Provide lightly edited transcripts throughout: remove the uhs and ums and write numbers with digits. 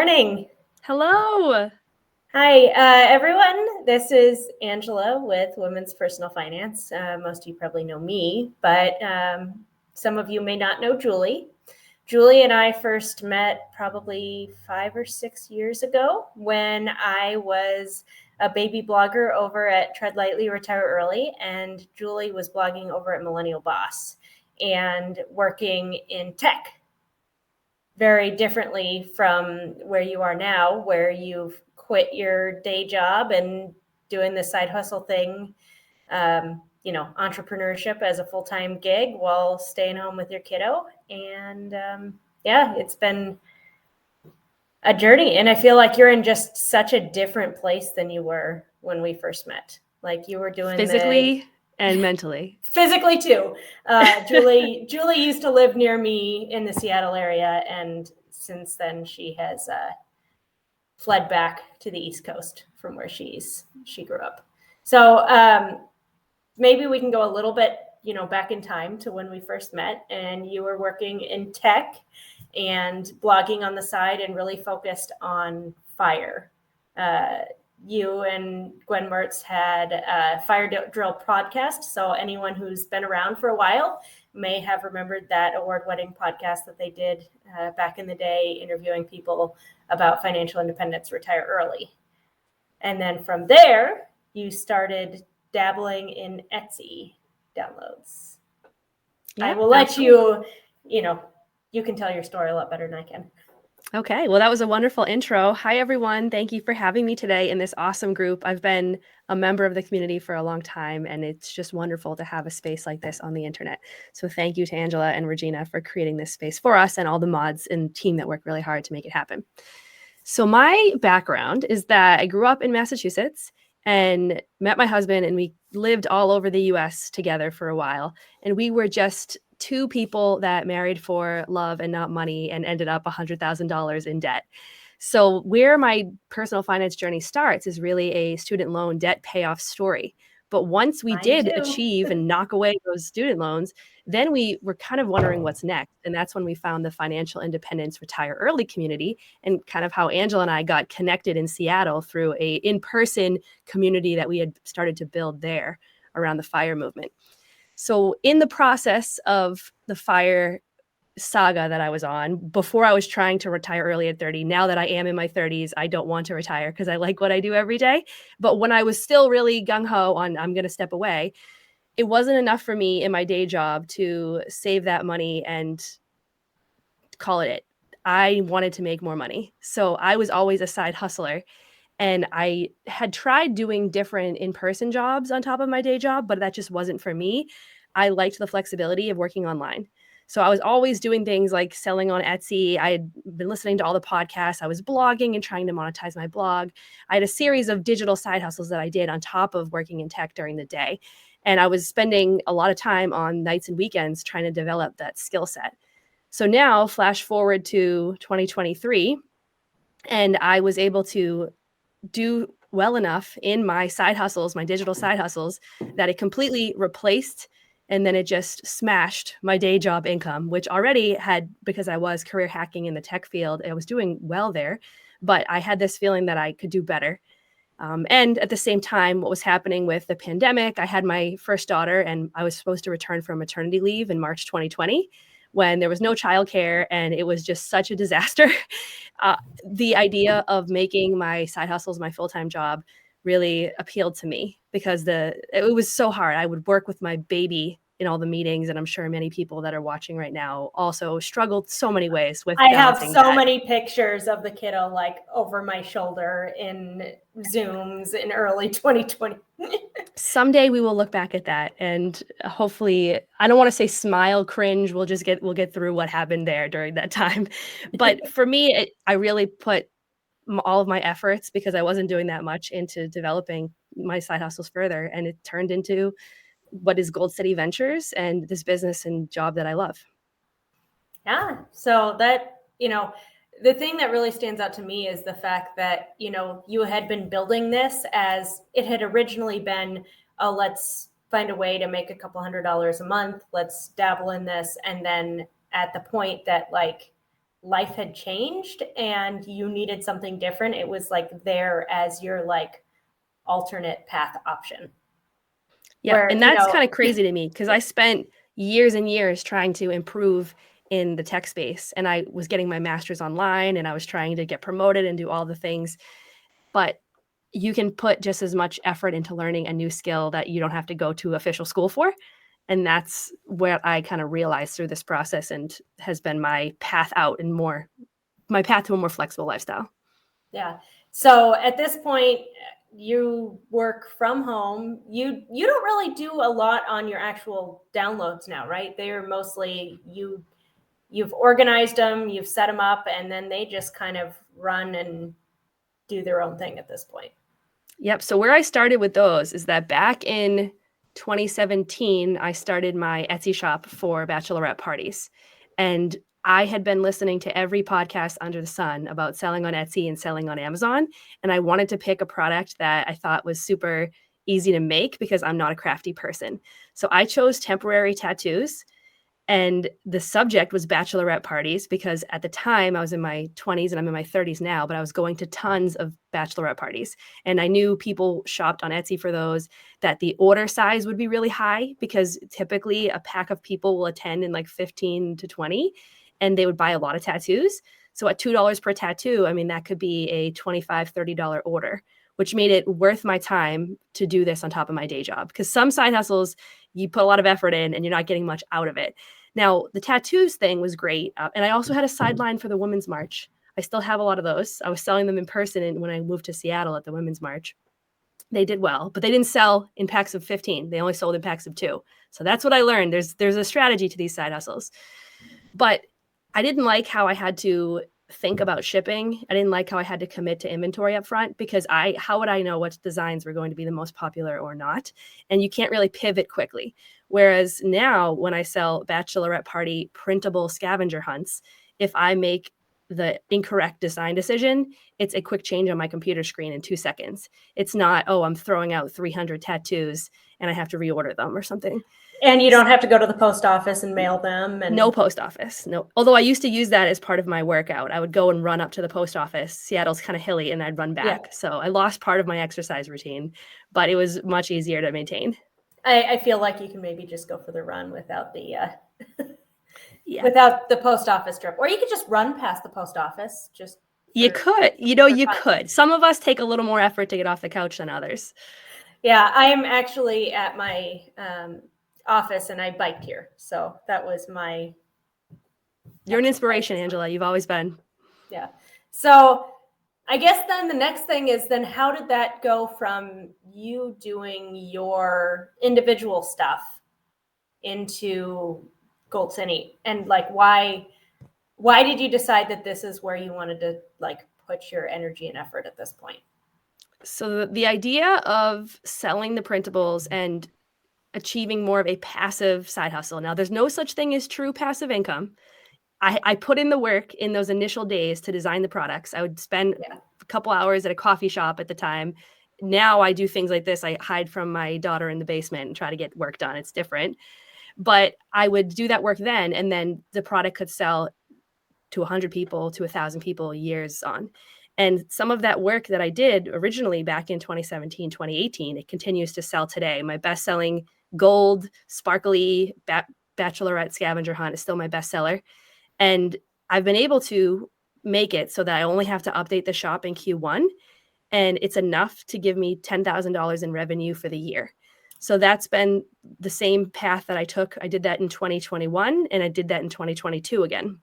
morning. Hello. Hi, everyone. This is Angela with Women's Personal Finance. Most of you probably know me, but some of you may not know Julie. Julie and I first met probably 5 or 6 years ago when I was a baby blogger over at Tread Lightly, Retire Early, and Julie was blogging over at Millennial Boss and working in tech. Very differently from where you are now, where you've quit your day job and doing the side hustle thing, entrepreneurship as a full-time gig while staying home with your kiddo. And it's been a journey. And I feel like you're in just such a different place than you were when we first met. Like you were doing physically and mentally. Physically too. Julie used to live near me in the Seattle area, and since then she has fled back to the East Coast from where she grew up. So maybe we can go a little bit, back in time to when we first met, and you were working in tech and blogging on the side and really focused on fire. You and Gwen Mertz had a Fire Drill podcast. So anyone who's been around for a while may have remembered that award-winning podcast that they did back in the day, interviewing people about financial independence, retire early. And then from there, you started dabbling in Etsy downloads. Yeah, I will let you can tell your story a lot better than I can. Okay, well, that was a wonderful intro. Hi, everyone. Thank you for having me today in this awesome group. I've been a member of the community for a long time, and it's just wonderful to have a space like this on the internet. So thank you to Angela and Regina for creating this space for us and all the mods and team that work really hard to make it happen. So my background is that I grew up in Massachusetts and met my husband, and we lived all over the US together for a while. And we were just two people that married for love and not money and ended up $100,000 in debt. So where my personal finance journey starts is really a student loan debt payoff story. But once we did achieve and knock away those student loans, then we were kind of wondering what's next. And that's when we found the Financial Independence Retire Early community, and kind of how Angela and I got connected in Seattle through a in-person community that we had started to build there around the FIRE movement. So in the process of the FIRE saga that I was on, before I was trying to retire early at 30, now that I am in my 30s, I don't want to retire because I like what I do every day. But when I was still really gung-ho on I'm going to step away, it wasn't enough for me in my day job to save that money and call it. I wanted to make more money. So I was always a side hustler. And I had tried doing different in-person jobs on top of my day job, but that just wasn't for me. I liked the flexibility of working online. So I was always doing things like selling on Etsy. I had been listening to all the podcasts. I was blogging and trying to monetize my blog. I had a series of digital side hustles that I did on top of working in tech during the day. And I was spending a lot of time on nights and weekends trying to develop that skill set. So now, flash forward to 2023, and I was able to do well enough in my side hustles, my digital side hustles, that it completely replaced, and then it just smashed my day job income, which already had, because I was career hacking in the tech field, I was doing well there, but I had this feeling that I could do better. And at the same time, what was happening with the pandemic, I had my first daughter, and I was supposed to return from maternity leave in March 2020. When there was no childcare and it was just such a disaster. The idea of making my side hustles my full-time job really appealed to me because it was so hard. I would work with my baby in all the meetings, and I'm sure many people that are watching right now also struggled so many ways with balancing that. I have so many pictures of the kiddo like over my shoulder in Zooms in early 2020. Someday we will look back at that, and hopefully, I don't want to say smile, cringe. We'll get through what happened there during that time. But for me, I really put all of my efforts, because I wasn't doing that much, into developing my side hustles further, and it turned into what is Gold City Ventures and this business and job that I love. Yeah. So that, the thing that really stands out to me is the fact that, you had been building this as it had originally been, let's find a way to make a couple $100s a month. Let's dabble in this. And then at the point that life had changed and you needed something different, it was like there as your like alternate path option. Yeah. Where, And that's kind of crazy to me because I spent years and years trying to improve in the tech space, and I was getting my master's online and I was trying to get promoted and do all the things. But you can put just as much effort into learning a new skill that you don't have to go to official school for. And that's what I kind of realized through this process and has been my path out and my path to a more flexible lifestyle. Yeah. So at this point, you work from home. You don't really do a lot on your actual downloads now, right? They're mostly you've organized them, you've set them up, and then they just kind of run and do their own thing at this point. Yep. So where I started with those is that back in 2017, I started my Etsy shop for bachelorette parties. And I had been listening to every podcast under the sun about selling on Etsy and selling on Amazon. And I wanted to pick a product that I thought was super easy to make because I'm not a crafty person. So I chose temporary tattoos. And the subject was bachelorette parties because at the time I was in my 20s and I'm in my 30s now, but I was going to tons of bachelorette parties. And I knew people shopped on Etsy for those, that the order size would be really high because typically a pack of people will attend in like 15 to 20 and they would buy a lot of tattoos. So at $2 per tattoo, I mean, that could be a $25, $30 order, which made it worth my time to do this on top of my day job. Because some side hustles, you put a lot of effort in and you're not getting much out of it. Now, the tattoos thing was great. And I also had a sideline for the Women's March. I still have a lot of those. I was selling them in person when I moved to Seattle at the Women's March. They did well, but they didn't sell in packs of 15. They only sold in packs of 2. So that's what I learned. There's a strategy to these side hustles. But I didn't like how I had to think about shipping. I didn't like how I had to commit to inventory up front because how would I know which designs were going to be the most popular or not? And you can't really pivot quickly. Whereas now when I sell bachelorette party printable scavenger hunts, if I make the incorrect design decision, it's a quick change on my computer screen in 2 seconds. It's not, oh, I'm throwing out 300 tattoos and I have to reorder them or something. And you don't have to go to the post office and mail them. And no post office. No. Although I used to use that as part of my workout. I would go and run up to the post office. Seattle's kind of hilly and I'd run back. Yeah. So I lost part of my exercise routine, but it was much easier to maintain. I feel like you can maybe just go for the run without the without the post office trip, or you could just run past the post office. You could. Some of us take a little more effort to get off the couch than others. Yeah, I am actually at my office and I biked here, so that was my. You're an inspiration, Angela. You've always been. Yeah. So I guess then the next thing is then how did that go from you doing your individual stuff into Gold City? And like why did you decide that this is where you wanted to like put your energy and effort at this point? So the idea of selling the printables and achieving more of a passive side hustle. Now, there's no such thing as true passive income. I put in the work in those initial days to design the products. I would spend a couple hours at a coffee shop at the time. Now I do things like this. I hide from my daughter in the basement and try to get work done. It's different. But I would do that work then, and then the product could sell to 100 people, to 1,000 people years on. And some of that work that I did originally back in 2017, 2018, it continues to sell today. My best-selling gold, sparkly bachelorette scavenger hunt is still my bestseller. And I've been able to make it so that I only have to update the shop in Q1, and it's enough to give me $10,000 in revenue for the year. So that's been the same path that I took. I did that in 2021, and I did that in 2022 again.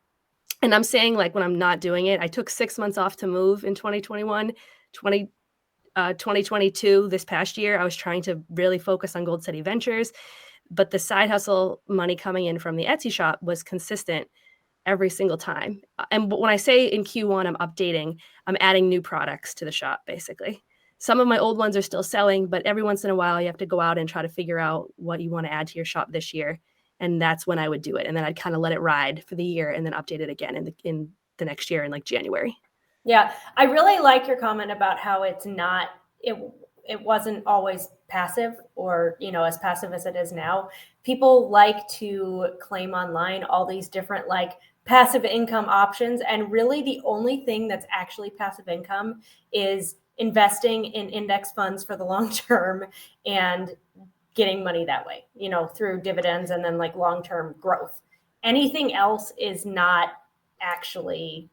And I'm saying, like, when I'm not doing it, I took 6 months off to move in 2021, 2022, this past year, I was trying to really focus on Gold City Ventures, but the side hustle money coming in from the Etsy shop was consistent every single time. And when I say in Q1, I'm updating, I'm adding new products to the shop, basically. Some of my old ones are still selling, but every once in a while you have to go out and try to figure out what you want to add to your shop this year. And that's when I would do it. And then I'd kind of let it ride for the year and then update it again in the next year in like January. Yeah, I really like your comment about how it's not, it wasn't always passive or, as passive as it is now. People like to claim online all these different like passive income options. And really the only thing that's actually passive income is investing in index funds for the long term and getting money that way, through dividends and then like long-term growth. Anything else is not actually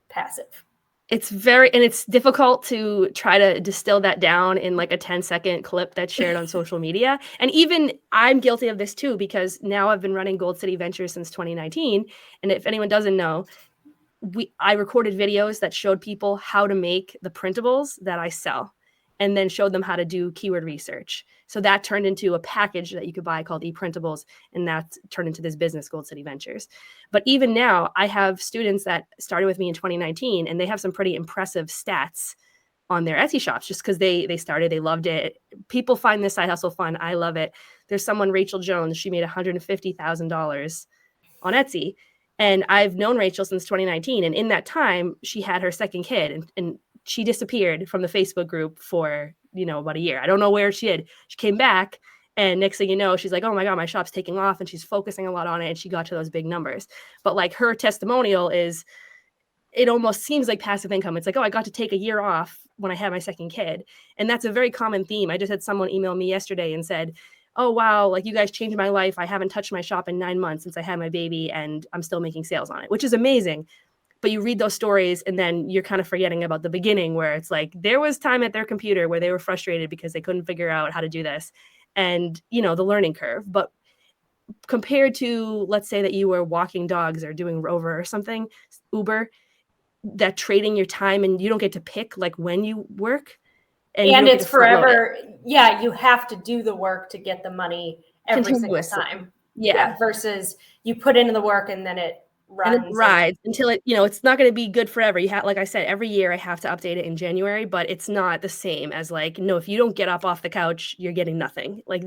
passive. It's difficult to try to distill that down in like a 10-second clip that's shared on social media. And even I'm guilty of this too, because now I've been running Gold City Ventures since 2019. And if anyone doesn't know, I recorded videos that showed people how to make the printables that I sell, and then showed them how to do keyword research. So that turned into a package that you could buy called Eprintables, and that turned into this business, Gold City Ventures. But even now, I have students that started with me in 2019, and they have some pretty impressive stats on their Etsy shops just because they started, they loved it. People find this side hustle fun. I love it. There's someone, Rachel Jones, she made $150,000 on Etsy. And I've known Rachel since 2019. And in that time, she had her second kid, and she disappeared from the Facebook group for, about a year. I don't know where she did. She came back, and next thing you know, she's like, oh my God, my shop's taking off, and she's focusing a lot on it. And she got to those big numbers. But like her testimonial is, it almost seems like passive income. It's like, oh, I got to take a year off when I had my second kid. And that's a very common theme. I just had someone email me yesterday and said, oh, wow, like you guys changed my life. I haven't touched my shop in 9 months since I had my baby, and I'm still making sales on it, which is amazing. But you read those stories and then you're kind of forgetting about the beginning, where it's like there was time at their computer where they were frustrated because they couldn't figure out how to do this, and, the learning curve. But compared to, let's say that you were walking dogs or doing Rover or something, Uber, that trading your time and you don't get to pick like when you work, and you And don't get it's to front load it. forever. Yeah, you have to do the work to get the money every single Continuously. time. Yeah. Versus you put in the work and then it And runs. it rides until it, it's not going to be good forever. You have, like I said, every year I have to update it in January, but it's not the same as like, no, if you don't get up off the couch, you're getting nothing. Like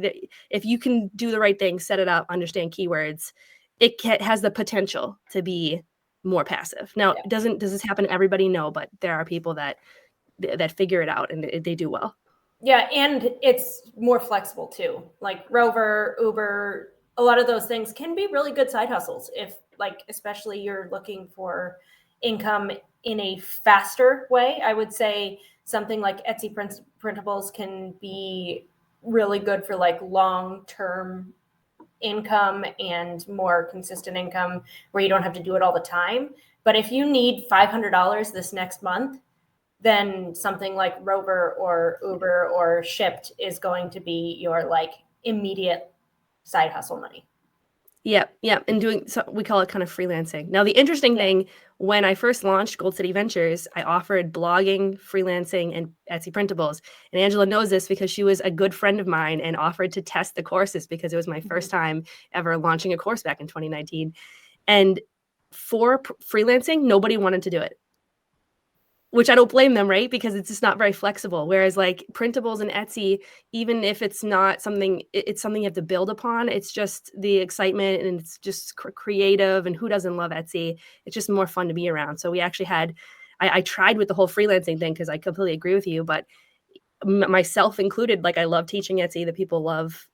if you can do the right thing, set it up, understand keywords, it has the potential to be more passive. Now, Yeah. does this happen to everybody? No, but there are people that figure it out and they do well. Yeah, and it's more flexible too. Like Rover, Uber, a lot of those things can be really good side hustles if, like, especially you're looking for income in a faster way. I would say something like Etsy Printables can be really good for like long-term income and more consistent income where you don't have to do it all the time. But if you need $500 this next month, then something like Rover or Uber or Shipped is going to be your like immediate side hustle money. Yeah. And we call it kind of freelancing. Now, the interesting thing, when I first launched Gold City Ventures, I offered blogging, freelancing, and Etsy Printables. And Angela knows this because she was a good friend of mine and offered to test the courses because it was my first time ever launching a course back in 2019. And for freelancing, nobody wanted to do it, which I don't blame them, right? Because it's just not very flexible. Whereas like Printables and Etsy, even if it's not something, it's something you have to build upon. It's just the excitement, and it's just creative, and who doesn't love Etsy? It's just more fun to be around. So we actually I tried with the whole freelancing thing because I completely agree with you, but myself included, like I love teaching Etsy. The people love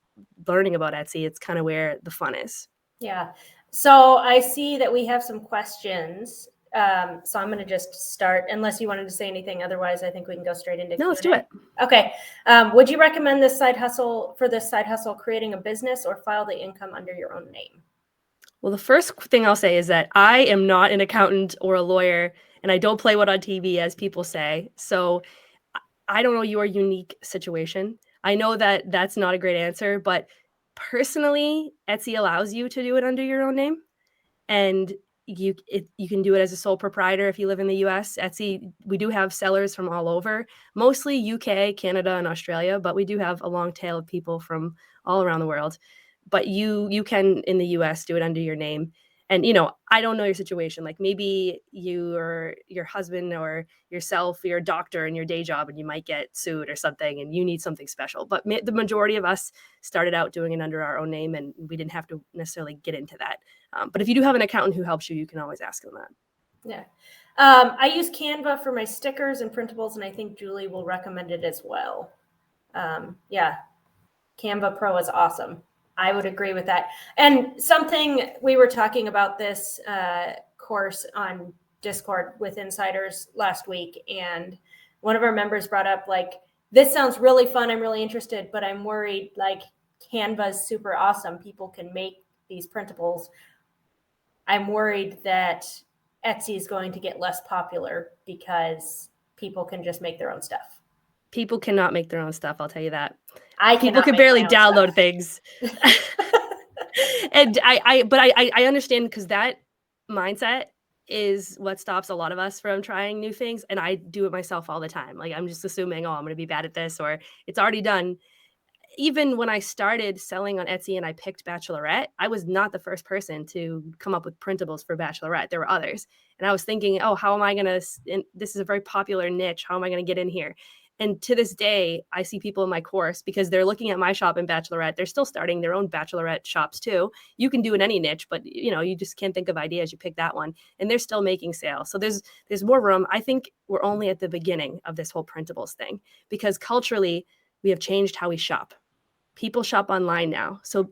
learning about Etsy. It's kind of where the fun is. Yeah. So I see that we have some questions. So I'm going to just start, unless you wanted to say anything. Otherwise, I think we can go straight into No, Q&A. let's do it. Okay. Would you recommend this side hustle, creating a business or file the income under your own name? Well, the first thing I'll say is that I am not an accountant or a lawyer, and I don't play what on TV, as people say. So I don't know your unique situation. I know that that's not a great answer, but personally, Etsy allows you to do it under your own name, and you can do it as a sole proprietor if you live in the US. Etsy, we do have sellers from all over, mostly UK, Canada, and Australia, but we do have a long tail of people from all around the world. But you can, in the US, do it under your name. And I don't know your situation. Like maybe you or your husband or yourself, you're a doctor in your day job, and you might get sued or something, and you need something special. But the majority of us started out doing it under our own name, and we didn't have to necessarily get into that. But if you do have an accountant who helps you, you can always ask them that. Yeah. I use Canva for my stickers and printables, and I think Julie will recommend it as well. Yeah. Canva Pro is awesome. I would agree with that. And something we were talking about this, course on Discord with insiders last week, and one of our members brought up, like, this sounds really fun. I'm really interested, but I'm worried, like, Canva's super awesome. People can make these printables. I'm worried that Etsy is going to get less popular because people can just make their own stuff. People cannot make their own stuff, I'll tell you that. I People cannot can make barely my own download stuff. things. And I understand, because that mindset is what stops a lot of us from trying new things. And I do it myself all the time. Like, I'm just assuming, oh, I'm going to be bad at this, or it's already done. Even when I started selling on Etsy and I picked Bachelorette, I was not the first person to come up with printables for Bachelorette. There were others. And I was thinking, oh, how am I going to, this is a very popular niche. How am I going to get in here? And to this day, I see people in my course, because they're looking at my shop in Bachelorette. They're still starting their own Bachelorette shops too. You can do in any niche, but you just can't think of ideas. You pick that one, and they're still making sales. So there's more room. I think we're only at the beginning of this whole printables thing, because culturally we have changed how we shop. People shop online now. So,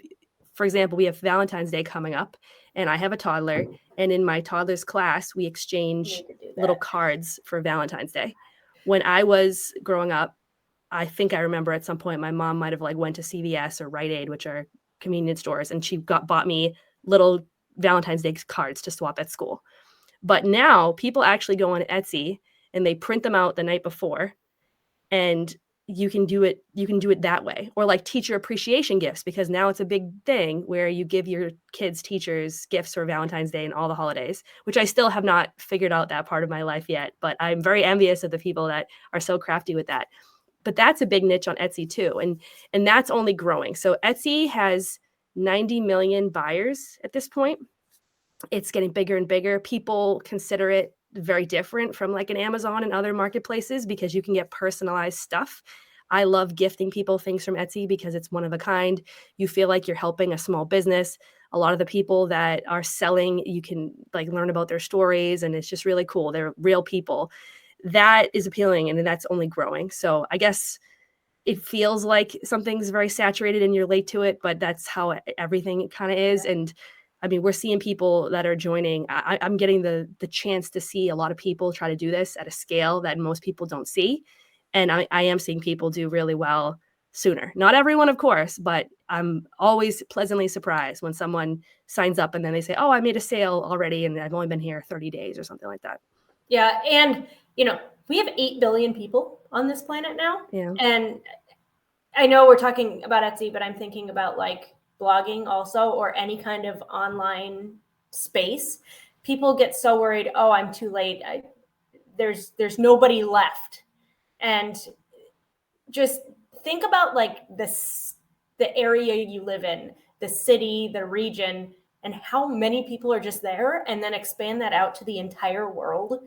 for example, we have Valentine's Day coming up, and I have a toddler, and in my toddler's class, we exchange little cards for Valentine's Day. When I was growing up, I think I remember at some point my mom might have went to CVS or Rite Aid, which are convenience stores, and she bought me little Valentine's Day cards to swap at school. But now people actually go on Etsy and they print them out the night before, and you can do it that way. Or teacher appreciation gifts, because now it's a big thing where you give your kids' teachers gifts for Valentine's Day and all the holidays, which I still have not figured out that part of my life yet, but I'm very envious of the people that are so crafty with that. But that's a big niche on Etsy too, and that's only growing. So Etsy has 90 million buyers at this point. It's getting bigger and bigger. People consider it very different from an Amazon and other marketplaces, because you can get personalized stuff. I love gifting people things from Etsy because it's one of a kind. You feel like you're helping a small business. A lot of the people that are selling, you can learn about their stories, and it's just really cool. They're real people. That is appealing, and that's only growing. So I guess it feels like something's very saturated and you're late to it, but that's how everything kind of is. And I mean, we're seeing people that are joining. I'm getting the chance to see a lot of people try to do this at a scale that most people don't see. And I am seeing people do really well sooner. Not everyone, of course, but I'm always pleasantly surprised when someone signs up and then they say, oh, I made a sale already and I've only been here 30 days or something like that. Yeah. And, we have 8 billion people on this planet now. Yeah. And I know we're talking about Etsy, but I'm thinking about blogging also, or any kind of online space. People get so worried, oh, I'm too late. There's nobody left. And just think about the area you live in, the city, the region, and how many people are just there, and then expand that out to the entire world.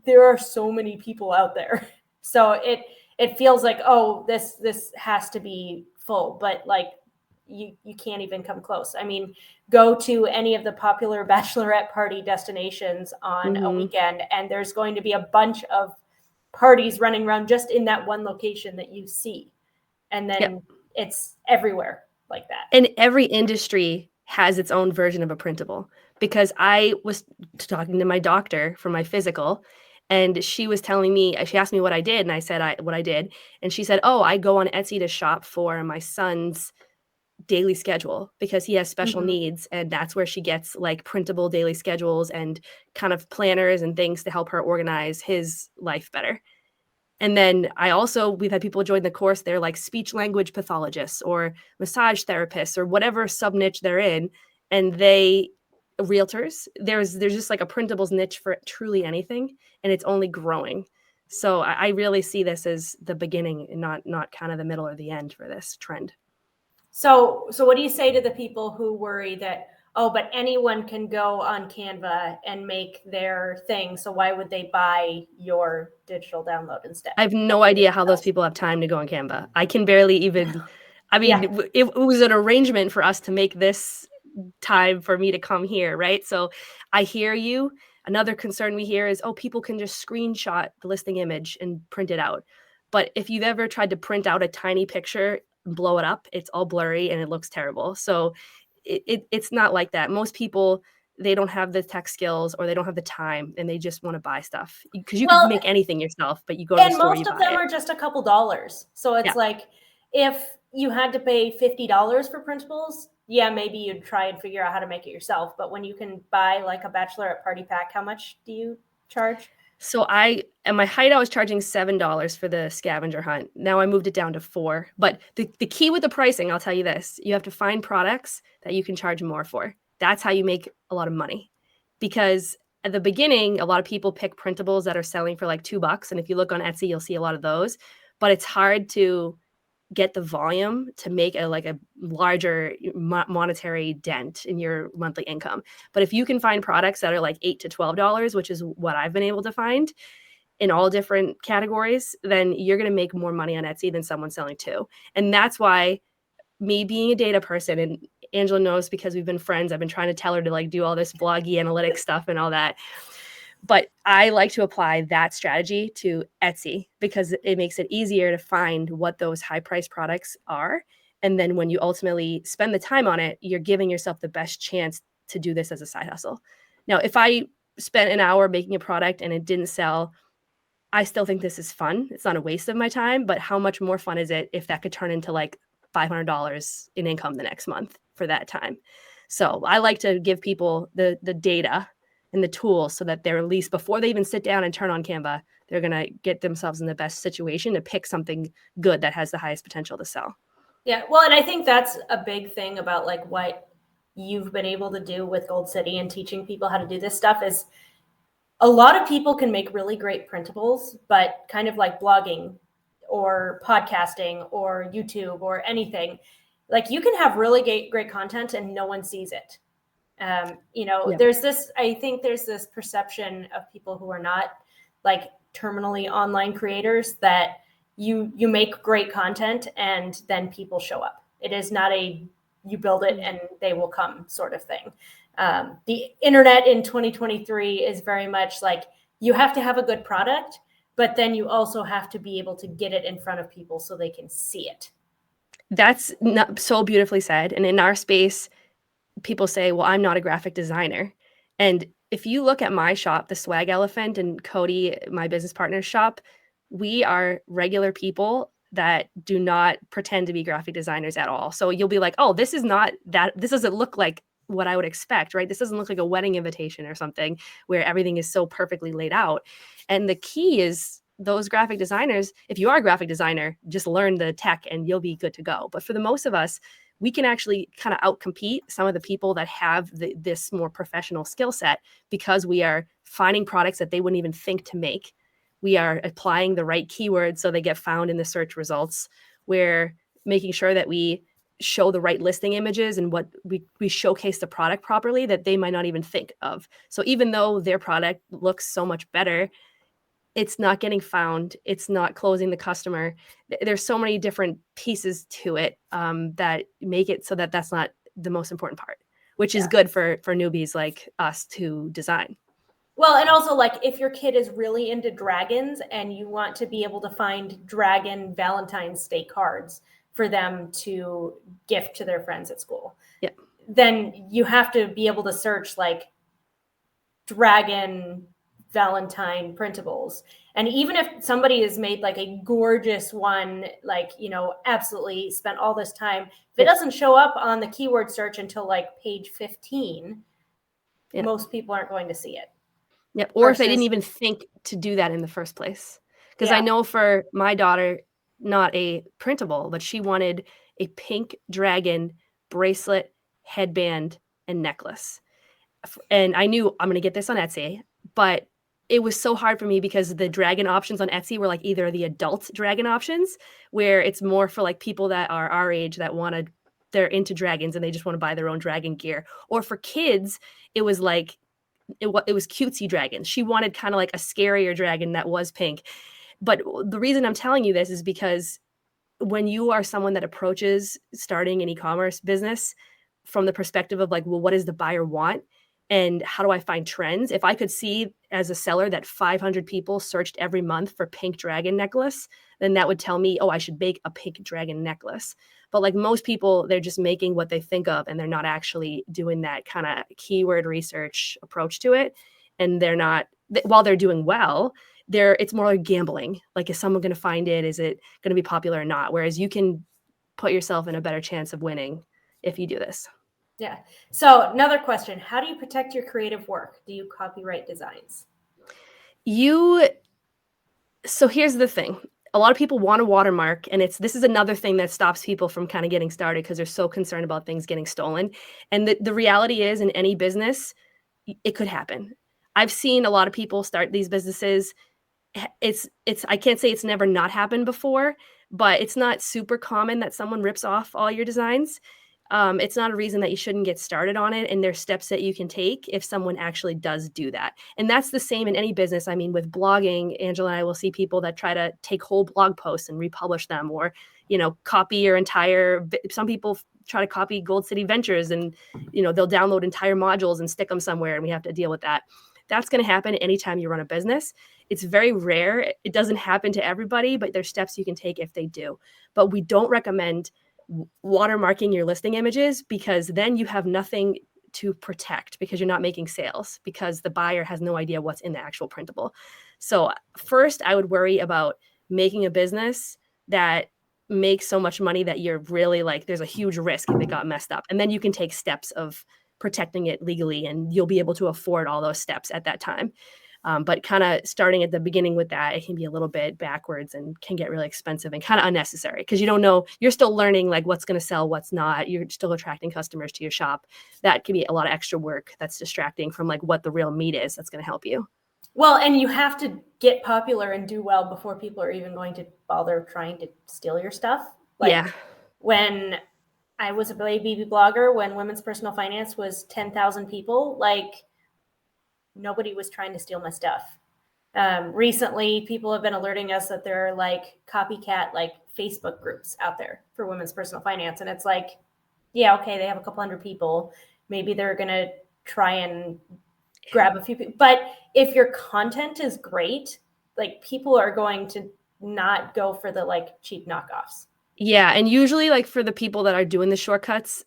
There are so many people out there. So it feels like, oh, this has to be full, but you can't even come close. I mean, go to any of the popular bachelorette party destinations on a weekend, and there's going to be a bunch of parties running around just in that one location that you see. And then it's everywhere like that. And every industry has its own version of a printable, because I was talking to my doctor for my physical, and she was telling me, she asked me what I did, and I said what I did. And she said, oh, I go on Etsy to shop for my son's daily schedule because he has special needs, and that's where she gets printable daily schedules and kind of planners and things to help her organize his life better. And then we've had people join the course. They're speech language pathologists or massage therapists or whatever sub niche they're in. And realtors, there's just a printables niche for truly anything. And it's only growing. So I really see this as the beginning and not kind of the middle or the end for this trend. So what do you say to the people who worry that, oh, but anyone can go on Canva and make their thing, so why would they buy your digital download instead? I have no idea how those people have time to go on Canva. I can barely even, it was an arrangement for us to make this time for me to come here, right? So I hear you. Another concern we hear is, oh, people can just screenshot the listing image and print it out. But if you've ever tried to print out a tiny picture and blow it up, it's all blurry and it looks terrible. So it's not like that. Most people, they don't have the tech skills or they don't have the time and they just want to buy stuff, because you could Well, make anything yourself, but you go to the and store, most you of buy them it. are just a couple dollars. So it's Yeah. like if you had to pay $50 for Printables, yeah, maybe you'd try and figure out how to make it yourself. But when you can buy like a bachelorette party pack, how much do you charge? So at my height, I was charging $7 for the scavenger hunt. Now I moved it down to $4. But the key with the pricing, I'll tell you this, you have to find products that you can charge more for. That's how you make a lot of money. Because at the beginning, a lot of people pick printables that are selling for like $2. And if you look on Etsy, you'll see a lot of those. But it's hard to get the volume to make a larger monetary dent in your monthly income. But if you can find products that are like $8 to $12, which is what I've been able to find in all different categories, then you're going to make more money on Etsy than someone selling two. And that's why, me being a data person, and Angela knows because we've been friends, I've been trying to tell her to like do all this bloggy analytics stuff and all that. But I like to apply that strategy to Etsy because it makes it easier to find what those high price products are. And then when you ultimately spend the time on it, you're giving yourself the best chance to do this as a side hustle. Now, if I spent an hour making a product and it didn't sell, I still think this is fun. It's not a waste of my time, but how much more fun is it if that could turn into like $500 in income the next month for that time? So I like to give people the data and the tools so that they're, at least before they even sit down and turn on Canva, they're going to get themselves in the best situation to pick something good that has the highest potential to sell. Yeah, well, and I think that's a big thing about like what you've been able to do with Gold City and teaching people how to do this stuff is a lot of people can make really great printables, but kind of like blogging or podcasting or YouTube or anything, like you can have really great content and no one sees it. Yeah. I think there's this perception of people who are not like terminally online creators that you make great content and then people show up. It is not a you build it and they will come sort of thing. The internet in 2023 is very much like you have to have a good product, but then you also have to be able to get it in front of people so they can see it. That's not so beautifully said. And in our space, people say, well, I'm not a graphic designer. And if you look at my shop, the Swag Elephant, and Cody, my business partner's shop, we are regular people that do not pretend to be graphic designers at all. So you'll be like, oh, this doesn't look like what I would expect, right? This doesn't look like a wedding invitation or something where everything is so perfectly laid out. And the key is those graphic designers, if you are a graphic designer, just learn the tech and you'll be good to go. But for the most of us, we can actually kind of outcompete some of the people that have this more professional skill set because we are finding products that they wouldn't even think to make. We are applying the right keywords so they get found in the search results. We're making sure that we show the right listing images and what we showcase the product properly that they might not even think of. So even though their product looks so much better, it's not getting found. It's not closing the customer. There's so many different pieces to it that make it so that that's not the most important part, which is good for newbies like us to design. Well, and also like if your kid is really into dragons and you want to be able to find dragon Valentine's Day cards for them to gift to their friends at school, Yeah. then you have to be able to search like dragon Valentine printables. And even if somebody has made like a gorgeous one, like, absolutely spent all this time, if it doesn't show up on the keyword search until like page 15, most people aren't going to see it. Yep. Or if they didn't even think to do that in the first place. Because I know for my daughter, not a printable, but she wanted a pink dragon bracelet, headband, and necklace. And I knew I'm going to get this on Etsy, but it was so hard for me because the dragon options on Etsy were like either the adult dragon options, where it's more for like people that are our age that they're into dragons and they just want to buy their own dragon gear. Or for kids, it was like, it was cutesy dragons. She wanted kind of like a scarier dragon that was pink. But the reason I'm telling you this is because when you are someone that approaches starting an e-commerce business from the perspective of like, well, what does the buyer want? And how do I find trends? If I could see as a seller that 500 people searched every month for pink dragon necklace, then that would tell me, oh, I should make a pink dragon necklace. But like most people, they're just making what they think of, and they're not actually doing that kind of keyword research approach to it. And they're not, while they're doing well, it's more like gambling. Like, is someone going to find it? Is it going to be popular or not? Whereas you can put yourself in a better chance of winning if you do this. Yeah. So another question, how do you protect your creative work? Do you copyright designs? So here's the thing. A lot of people want to watermark, and this is another thing that stops people from kind of getting started because they're so concerned about things getting stolen. And the reality is, in any business, it could happen. I've seen a lot of people start these businesses. It's I can't say it's never not happened before, but it's not super common that someone rips off all your designs. It's not a reason that you shouldn't get started on it, and there's steps that you can take if someone actually does do that. And that's the same in any business. I mean, with blogging, Angela and I will see people that try to take whole blog posts and republish them, or copy your entire. Some people try to copy Gold City Ventures, and they'll download entire modules and stick them somewhere, and we have to deal with that. That's going to happen anytime you run a business. It's very rare. It doesn't happen to everybody, but there's steps you can take if they do. But we don't recommend watermarking your listing images, because then you have nothing to protect, because you're not making sales, because the buyer has no idea what's in the actual printable. So first, I would worry about making a business that makes so much money that you're really like, there's a huge risk if it got messed up. And then you can take steps of protecting it legally, and you'll be able to afford all those steps at that time. But kind of starting at the beginning with that, it can be a little bit backwards and can get really expensive and kind of unnecessary, because you don't know, you're still learning like what's going to sell, what's not. You're still attracting customers to your shop. That can be a lot of extra work that's distracting from like what the real meat is that's going to help you. Well, and you have to get popular and do well before people are even going to bother trying to steal your stuff. Like, yeah. When I was a baby blogger, when Women's Personal Finance was 10,000 people, like nobody was trying to steal my stuff. Recently, people have been alerting us that there are like copycat like Facebook groups out there for women's personal finance. And it's like, yeah, okay, they have a couple hundred people. Maybe they're going to try and grab a few people. But if your content is great, like people are going to not go for the like cheap knockoffs. Yeah. And usually like for the people that are doing the shortcuts,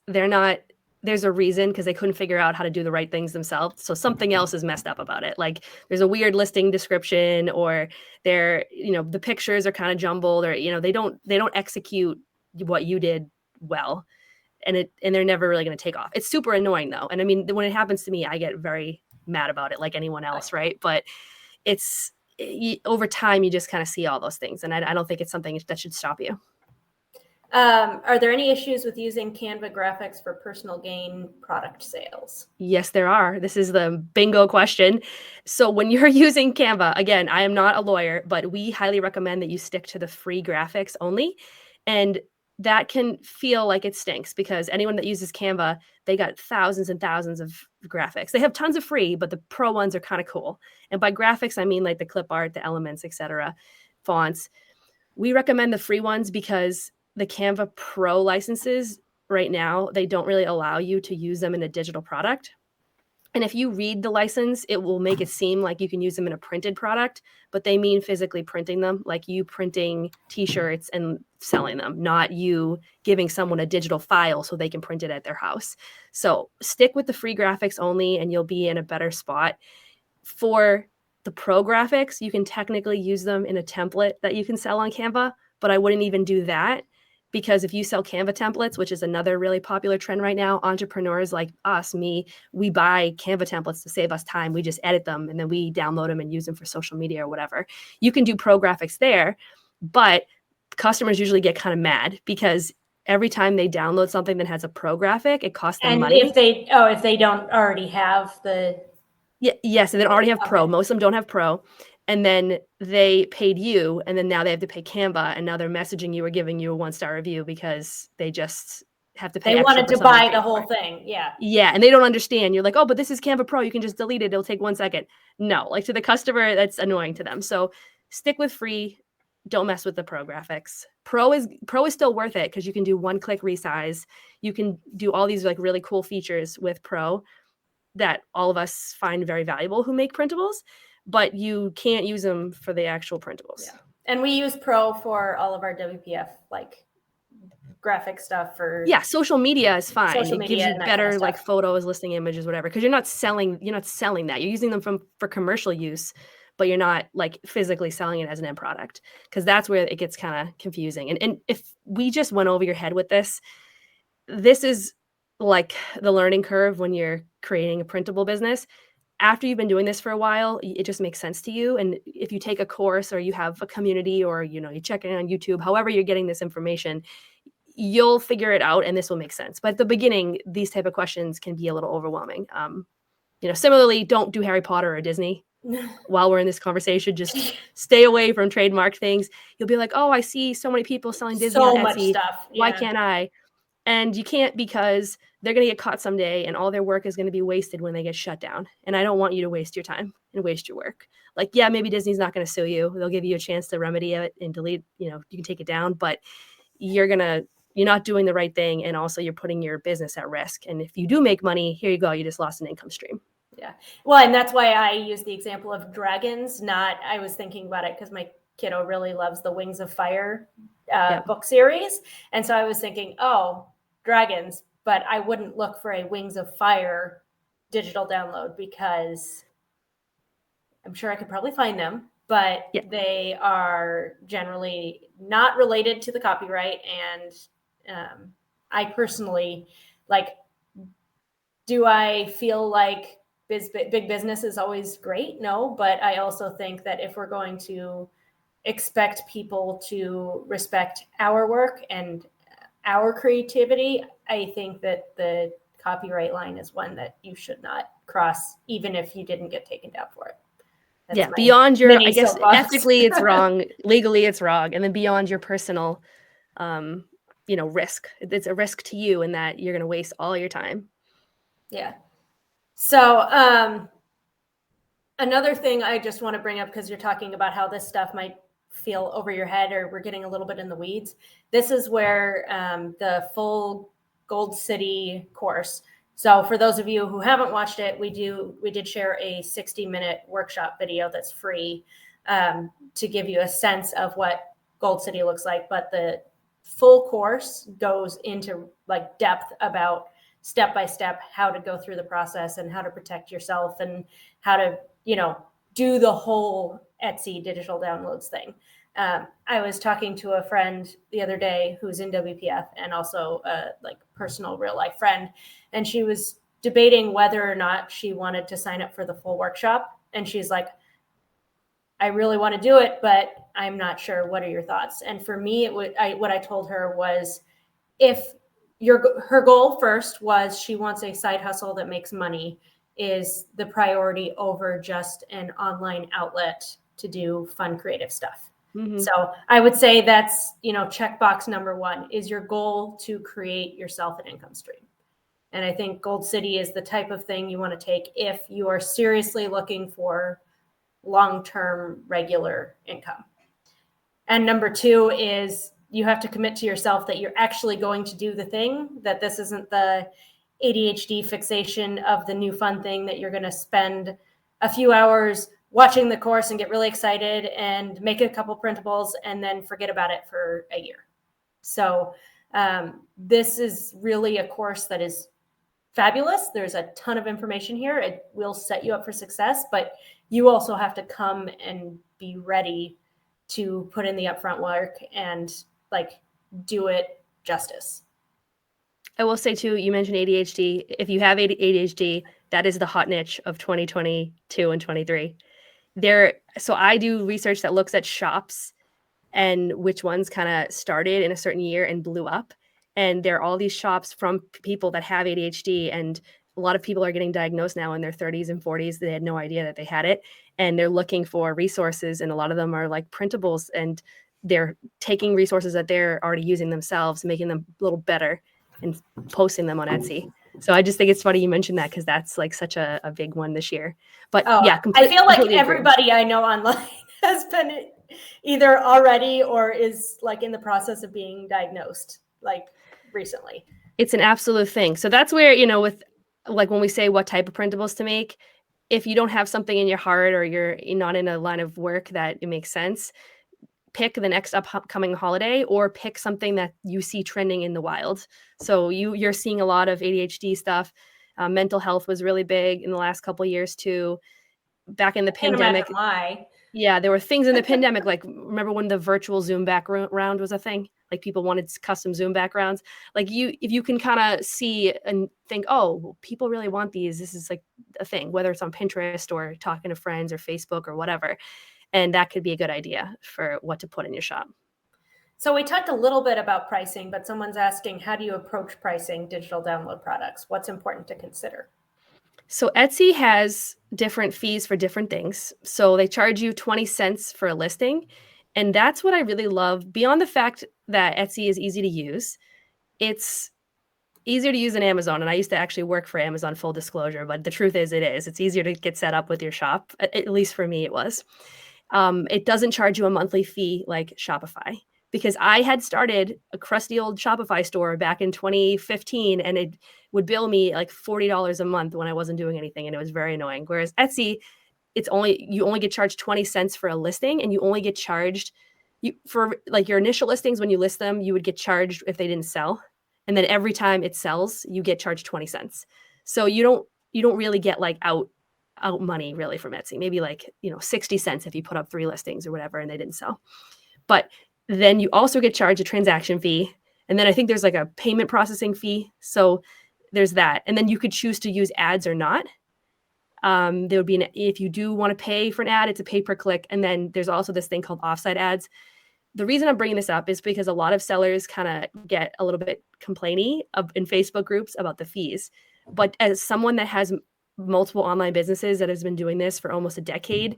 there's a reason, because they couldn't figure out how to do the right things themselves. So something else is messed up about it. Like there's a weird listing description, or the pictures are kind of jumbled, or, they don't execute what you did well. And they're never really going to take off. It's super annoying though. And I mean, when it happens to me, I get very mad about it, like anyone else. Right. But over time, you just kind of see all those things. And I don't think it's something that should stop you. Are there any issues with using Canva graphics for personal gain product sales? Yes, there are. This is the bingo question. So when you're using Canva, again, I am not a lawyer, but we highly recommend that you stick to the free graphics only. And that can feel like it stinks, because anyone that uses Canva, they got thousands and thousands of graphics. They have tons of free, but the pro ones are kind of cool. And by graphics, I mean like the clip art, the elements, etc., fonts. We recommend the free ones because the Canva Pro licenses right now, they don't really allow you to use them in a digital product. And if you read the license, it will make it seem like you can use them in a printed product, but they mean physically printing them, like you printing t-shirts and selling them, not you giving someone a digital file so they can print it at their house. So stick with the free graphics only, and you'll be in a better spot. For the pro graphics, you can technically use them in a template that you can sell on Canva, but I wouldn't even do that, because if you sell Canva templates, which is another really popular trend right now, entrepreneurs like us, we buy Canva templates to save us time. We just edit them and then we download them and use them for social media or whatever. You can do pro graphics there, but customers usually get kind of mad because every time they download something that has a pro graphic, it costs them money. If they don't already have the... Yes, they don't already have pro. Most of them don't have pro. And then they paid you, and then now they have to pay Canva, and now they're messaging you or giving you a 1-star review because they just have to pay. They wanted to buy the whole thing. Yeah. Yeah. And they don't understand. You're like, oh, but this is Canva Pro. You can just delete it. It'll take 1 second. No, like to the customer, that's annoying to them. So stick with free. Don't mess with the pro graphics. Pro is still worth it because you can do 1-click resize. You can do all these like really cool features with pro. that all of us find very valuable who make printables, but you can't use them for the actual printables. Yeah. And we use Pro for all of our WPF, like graphic stuff for. Yeah, social media is fine. Social It gives media you and that better kind of like stuff. photos, listing images, whatever, because you're not selling that. You're using them for commercial use, but you're not like physically selling it as an end product, because that's where it gets kind of confusing. And if we just went over your head with this is like the learning curve when you're creating a printable business. After you've been doing this for a while, it just makes sense to you. And if you take a course or you have a community or, you check it on YouTube, however you're getting this information, you'll figure it out and this will make sense. But at the beginning, these type of questions can be a little overwhelming. Similarly, don't do Harry Potter or Disney while we're in this conversation. Just stay away from trademark things. You'll be like, oh, I see so many people selling Disney so on much Etsy. stuff. Why Yeah. can't I? And you can't, because they're going to get caught someday and all their work is going to be wasted when they get shut down. And I don't want you to waste your time and waste your work. Like, yeah, maybe Disney's not going to sue you. They'll give you a chance to remedy it and delete, you can take it down, but you're not doing the right thing. And also you're putting your business at risk. And if you do make money, here you go. You just lost an income stream. Yeah. Well, and that's why I use the example of dragons. I was thinking about it because my kiddo really loves the Wings of Fire book series. And so I was thinking, oh, dragons, but I wouldn't look for a Wings of Fire digital download because I'm sure I could probably find them, but they are generally not related to the copyright. And I personally, do I feel like big business is always great? No, but I also think that if we're going to expect people to respect our work and our creativity, I think that the copyright line is one that you should not cross, even if you didn't get taken down for it. That's beyond your, I guess, soapbox. ethically it's wrong, legally it's wrong, and then beyond your personal, risk. It's a risk to you in that you're going to waste all your time. Yeah. So another thing I just want to bring up, because you're talking about how this stuff might feel over your head or we're getting a little bit in the weeds. This is where the full Gold City course. So for those of you who haven't watched it, we did share a 60-minute workshop video that's free to give you a sense of what Gold City looks like. But the full course goes into depth about step-by-step how to go through the process and how to protect yourself and how to, do the whole Etsy digital downloads thing. I was talking to a friend the other day who's in WPF and also a personal real life friend. And she was debating whether or not she wanted to sign up for the full workshop. And she's like, I really want to do it, but I'm not sure. What are your thoughts? And for me, what I told her was, if her goal first was she wants a side hustle that makes money, is the priority over just an online outlet to do fun, creative stuff. Mm-hmm. So I would say that's, checkbox number one. Is your goal to create yourself an income stream? And I think Gold City is the type of thing you want to take if you are seriously looking for long-term regular income. And number two is you have to commit to yourself that you're actually going to do the thing, that this isn't the ADHD fixation of the new fun thing that you're going to spend a few hours watching the course and get really excited and make a couple printables and then forget about it for a year. So this is really a course that is fabulous. There's a ton of information here. It will set you up for success, but you also have to come and be ready to put in the upfront work and do it justice. I will say too, you mentioned ADHD. If you have ADHD, that is the hot niche of 2022 and 23. So I do research that looks at shops and which ones kind of started in a certain year and blew up. And there are all these shops from people that have ADHD, and a lot of people are getting diagnosed now in their 30s and 40s. They had no idea that they had it, and they're looking for resources. And a lot of them are like printables, and they're taking resources that they're already using themselves, making them a little better and posting them on Etsy. So I just think it's funny you mentioned that, because that's such a big one this year. But yeah, I feel like everybody I know online has been either already or is in the process of being diagnosed recently. It's an absolute thing. So that's where, with like when we say what type of printables to make, if you don't have something in your heart or you're not in a line of work that it makes sense, pick the next upcoming holiday or pick something that you see trending in the wild. So you're seeing a lot of ADHD stuff. Mental health was really big in the last couple of years too. Back in the Can't imagine pandemic, why. yeah, there were things in the pandemic, like remember when the virtual Zoom background was a thing? Like people wanted custom Zoom backgrounds. Like if you can kind of see and think, oh, well, people really want these. This is like a thing, whether it's on Pinterest or talking to friends or Facebook or whatever. And that could be a good idea for what to put in your shop. So we talked a little bit about pricing, but someone's asking, how do you approach pricing digital download products? What's important to consider? So Etsy has different fees for different things. So they charge you 20 cents for a listing. And that's what I really love. Beyond the fact that Etsy is easy to use, it's easier to use than Amazon. And I used to actually work for Amazon, full disclosure, but the truth is it is. It's easier to get set up with your shop. At least for me, it was. It doesn't charge you a monthly fee like Shopify, because I had started a crusty old Shopify store back in 2015 and it would bill me like $40 a month when I wasn't doing anything. And it was very annoying. Whereas Etsy, you only get charged 20 cents for a listing, and you only get charged for like your initial listings. When you list them, you would get charged if they didn't sell. And then every time it sells, you get charged 20 cents. So you don't really get like out money really from Etsy. Maybe like, 60 cents if you put up 3 listings or whatever and they didn't sell. But then you also get charged a transaction fee. And then I think there's like a payment processing fee. So there's that. And then you could choose to use ads or not. There would be if you do want to pay for an ad, it's a pay per click. And then there's also this thing called offsite ads. The reason I'm bringing this up is because a lot of sellers kind of get a little bit complainy in Facebook groups about the fees. But as someone that has multiple online businesses that has been doing this for almost a decade,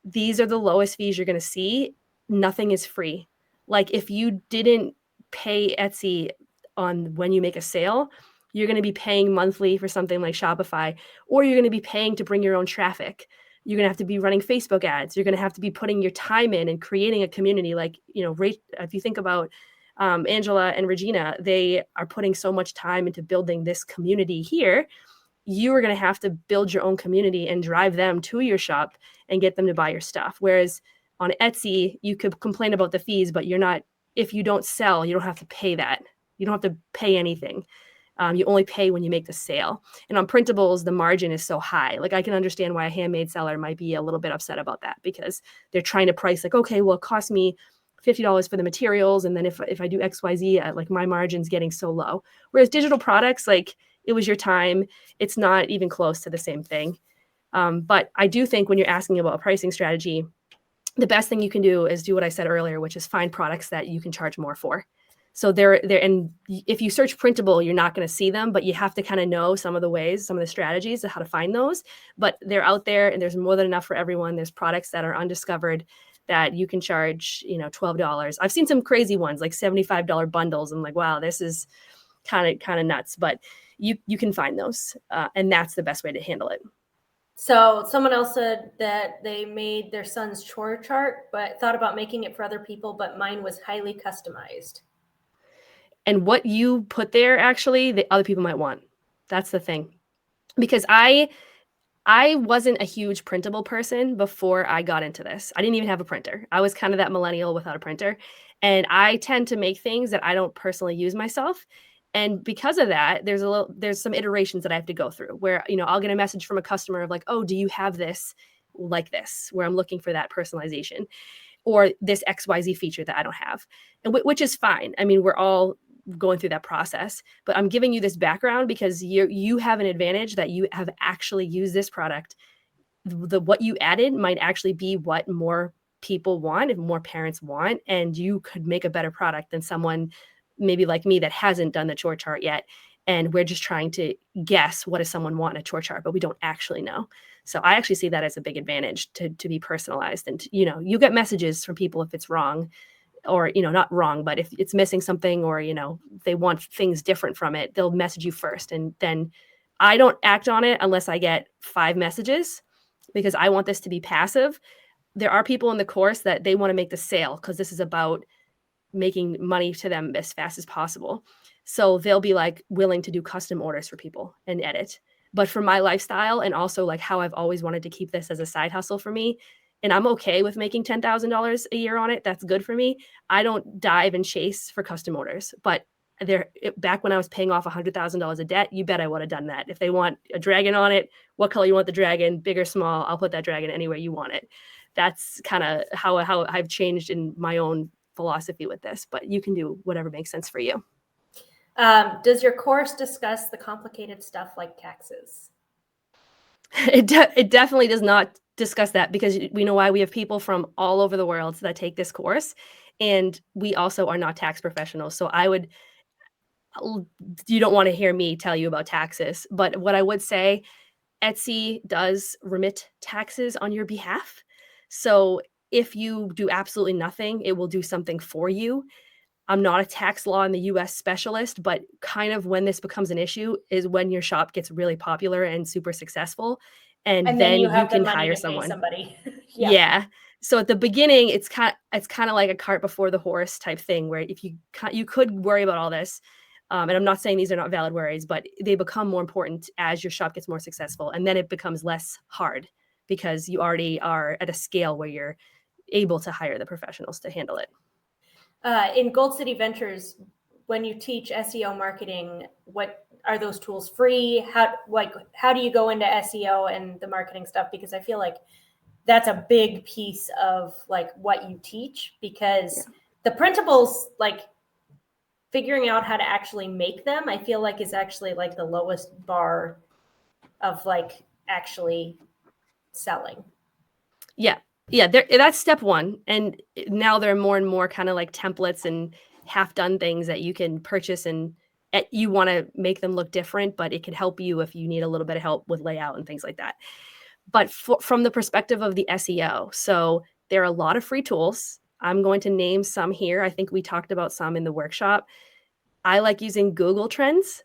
these are the lowest fees you're going to see. Nothing is free. Like if you didn't pay Etsy on when you make a sale, you're going to be paying monthly for something like Shopify, or you're going to be paying to bring your own traffic. You're going to have to be running Facebook ads. You're going to have to be putting your time in and creating a community. Like, if you think about Angela and Regina, they are putting so much time into building this community here. You are going to have to build your own community and drive them to your shop and get them to buy your stuff. Whereas on Etsy, you could complain about the fees, but if you don't sell, you don't have to pay that. You don't have to pay anything. You only pay when you make the sale. And on Printables, the margin is so high. Like I can understand why a handmade seller might be a little bit upset about that, because they're trying to price like, okay, well, it costs me $50 for the materials. And then if I do XYZ, like my margin's getting so low. Whereas digital products, like it was your time. It's not even close to the same thing. But I do think when you're asking about a pricing strategy, the best thing you can do is do what I said earlier, which is find products that you can charge more for. So and if you search printable, you're not going to see them, but you have to kind of know some of the ways, some of the strategies of how to find those. But they're out there, and there's more than enough for everyone. There's products that are undiscovered that you can charge, $12. I've seen some crazy ones like $75 bundles. I'm like, wow, this is kind of nuts. But you can find those, and that's the best way to handle it. So someone else said that they made their son's chore chart, but thought about making it for other people, but mine was highly customized. And what you put there, actually, the other people might want. That's the thing. Because I wasn't a huge printable person before I got into this. I didn't even have a printer. I was kind of that millennial without a printer. And I tend to make things that I don't personally use myself. And because of that, there's some iterations that I have to go through where, I'll get a message from a customer of like, oh, do you have this like this, where I'm looking for that personalization or this XYZ feature that I don't have, and which is fine. I mean, we're all going through that process, but I'm giving you this background because you have an advantage that you have actually used this product. What you added might actually be what more people want and more parents want, and you could make a better product than someone maybe like me that hasn't done the chore chart yet. And we're just trying to guess what does someone want in a chore chart, but we don't actually know. So I actually see that as a big advantage to be personalized. And you get messages from people if it's wrong, or not wrong, but if it's missing something, or they want things different from it, they'll message you first, and then I don't act on it unless I get 5 messages, because I want this to be passive. There are people in the course that they want to make the sale because this is about making money to them as fast as possible. So they'll be like willing to do custom orders for people and edit. But for my lifestyle and also like how I've always wanted to keep this as a side hustle for me, and I'm okay with making $10,000 a year on it. That's good for me. I don't dive and chase for custom orders, but back when I was paying off $100,000 of debt, you bet I would have done that. If they want a dragon on it, what color you want the dragon, big or small, I'll put that dragon anywhere you want it. That's kind of how I've changed in my own philosophy with this, but you can do whatever makes sense for you. Does your course discuss the complicated stuff like taxes? It definitely does not discuss that, because we know why. We have people from all over the world that take this course, and we also are not tax professionals. So you don't want to hear me tell you about taxes. But what I would say, Etsy does remit taxes on your behalf. So if you do absolutely nothing, it will do something for you. I'm not a tax law in the US specialist, but kind of when this becomes an issue is when your shop gets really popular and super successful. And then then you you have the can money hire to pay someone. somebody. Yeah. So at the beginning, it's kind of like a cart before the horse type thing, where if you could worry about all this, and I'm not saying these are not valid worries, but they become more important as your shop gets more successful, and then it becomes less hard because you already are at a scale where you're able to hire the professionals to handle it. In Gold City Ventures, when you teach SEO marketing, what are those tools free? How do you go into SEO and the marketing stuff? Because I feel like that's a big piece of like what you teach, because the printables, like figuring out how to actually make them, I feel like is actually like the lowest bar of like actually selling. Yeah. Yeah, that's step one. And now there are more and more kind of like templates and half done things that you can purchase, and you want to make them look different, but it can help you if you need a little bit of help with layout and things like that. But from the perspective of the SEO, so there are a lot of free tools. I'm going to name some here. I think we talked about some in the workshop. I like using Google Trends.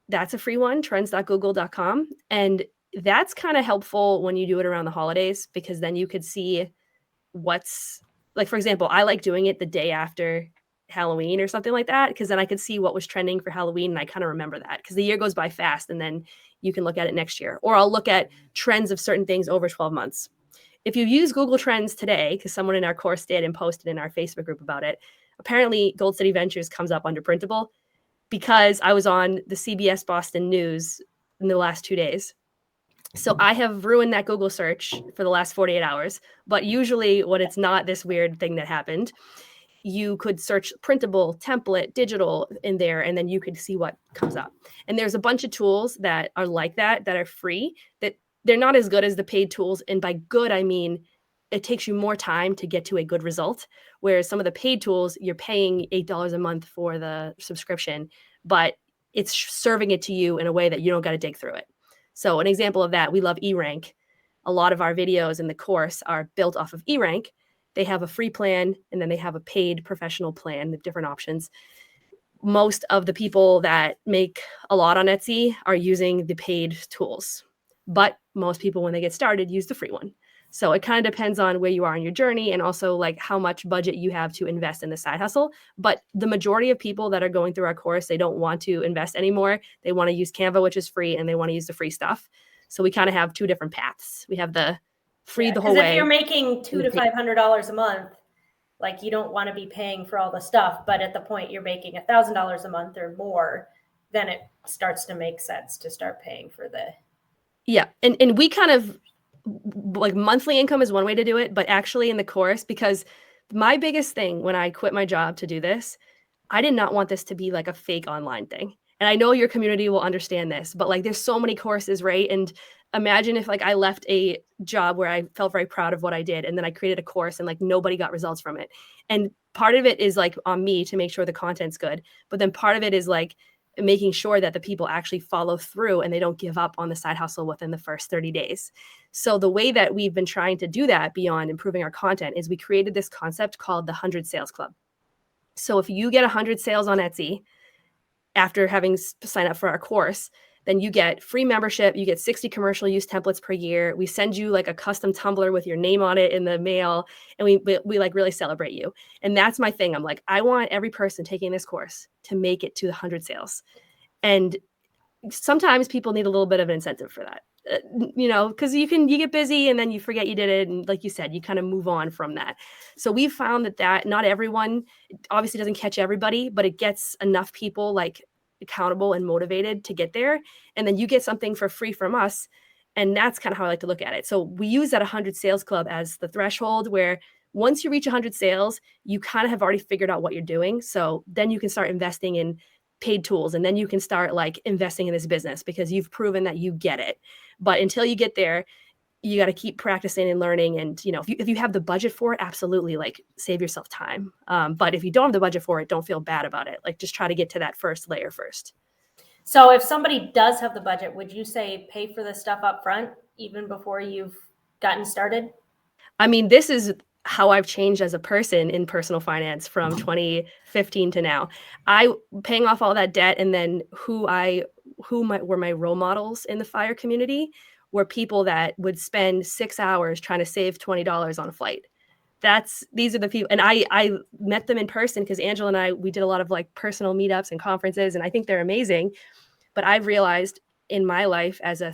That's a free one, trends.google.com. And that's kind of helpful when you do it around the holidays, because then you could see what's, like, for example, I like doing it the day after Halloween or something like that, because then I could see what was trending for Halloween, and I kind of remember that, because the year goes by fast, and then you can look at it next year. Or I'll look at trends of certain things over 12 months. If you use Google Trends today, because someone in our course did and posted in our Facebook group about it, apparently Gold City Ventures comes up under Printable, because I was on the CBS Boston News in the last 2 days. So I have ruined that Google search for the last 48 hours. But usually when it's not this weird thing that happened, you could search printable, template, digital in there, and then you could see what comes up. And there's a bunch of tools that are like that are free, that they're not as good as the paid tools. And by good, I mean it takes you more time to get to a good result. Whereas some of the paid tools, you're paying $8 a month for the subscription, but it's serving it to you in a way that you don't got to dig through it. So an example of that, we love eRank. A lot of our videos in the course are built off of eRank. They have a free plan, and then they have a paid professional plan with different options. Most of the people that make a lot on Etsy are using the paid tools, but most people, when they get started, use the free one. So it kind of depends on where you are in your journey, and also like how much budget you have to invest in the side hustle. But the majority of people that are going through our course, they don't want to invest anymore. They want to use Canva, which is free, and they want to use the free stuff. So we kind of have two different paths. We have the free the whole way. Because if you're making $200 to $500 a month, like you don't want to be paying for all the stuff, but at the point you're making $1,000 a month or more, then it starts to make sense to start paying for the. Yeah. And we kind of, like, monthly income is one way to do it, but actually in the course, because my biggest thing when I quit my job to do this, I did not want this to be like a fake online thing. And I know your community will understand this, but like there's so many courses, right? And imagine if like I left a job where I felt very proud of what I did, and then I created a course and like nobody got results from it. And part of it is like on me to make sure the content's good, but then part of it is like making sure that the people actually follow through and they don't give up on the side hustle within the first 30 days. So the way that we've been trying to do that beyond improving our content is we created this concept called the 100 Sales Club. So if you get 100 sales on Etsy after having signed up for our course, then you get free membership. You get 60 commercial use templates per year. We send you like a custom tumbler with your name on it in the mail, and we like really celebrate you. And that's my thing. I'm like, I want every person taking this course to make it to the 100 sales. And sometimes people need a little bit of an incentive for that. Because you get busy and then you forget you did it, and like you said, you kind of move on from that. So we found that not everyone, obviously doesn't catch everybody, but it gets enough people like accountable and motivated to get there, and then you get something for free from us. And that's kind of how I like to look at it. So we use that 100 sales club as the threshold, where once you reach 100 sales, you kind of have already figured out what you're doing. So then you can start investing in paid tools, and then you can start like investing in this business because you've proven that you get it. But until you get there, you got to keep practicing and learning. And if you have the budget for it, absolutely, like, save yourself time. But if you don't have the budget for it, don't feel bad about it. Like, just try to get to that first layer first. So if somebody does have the budget, would you say pay for this stuff up front even before you've gotten started? I mean, this is how I've changed as a person in personal finance from 2015 to now. I paying off all that debt, and then who were my role models in the FIRE community were people that would spend 6 hours trying to save $20 on a flight. These are the people, and I met them in person because Angela and we did a lot of like personal meetups and conferences, and I think they're amazing. But I've realized in my life as a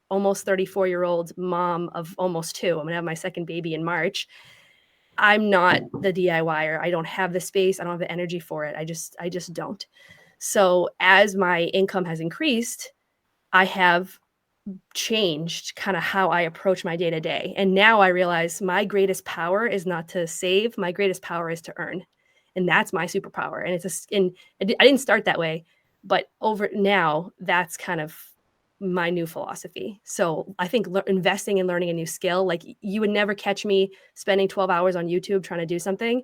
almost 34-year-old mom of almost two, I'm gonna have my second baby in March, I'm not the DIYer. I don't have the space. I don't have the energy for it. I just don't. So as my income has increased, I have changed kind of how I approach my day to day. And now I realize my greatest power is not to save. My greatest power is to earn. And that's my superpower. And I didn't start that way, but over now, that's kind of my new philosophy. So I think investing in learning a new skill, like, you would never catch me spending 12 hours on YouTube trying to do something.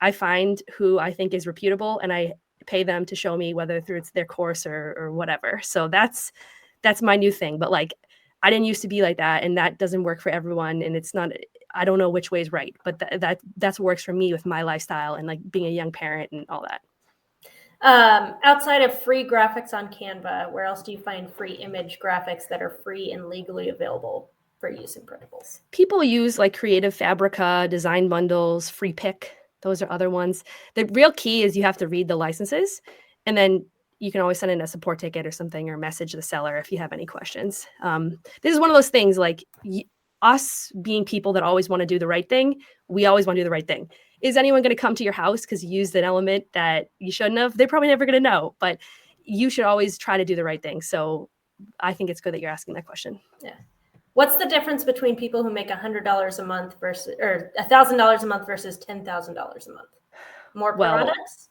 I find who I think is reputable, and I pay them to show me, whether through it's their course or whatever. So that's my new thing. But like, I didn't used to be like that, and that doesn't work for everyone. And it's not, I don't know which way is right, but that's what works for me with my lifestyle and like being a young parent and all that. Outside of free graphics on Canva, where else do you find free image graphics that are free and legally available for use in Printables? People use like Creative Fabrica, Design Bundles, Free Pick. Those are other ones. The real key is you have to read the licenses, and then you can always send in a support ticket or something, or message the seller if you have any questions. This is one of those things, like, us being people that always want to do the right thing, we always want to do the right thing. Is anyone going to come to your house because you used an element that you shouldn't have? They're probably never going to know, but you should always try to do the right thing. So I think it's good that you're asking that question. Yeah. What's the difference between people who make $100 a month versus, or $1,000 a month versus $10,000 a month? More products?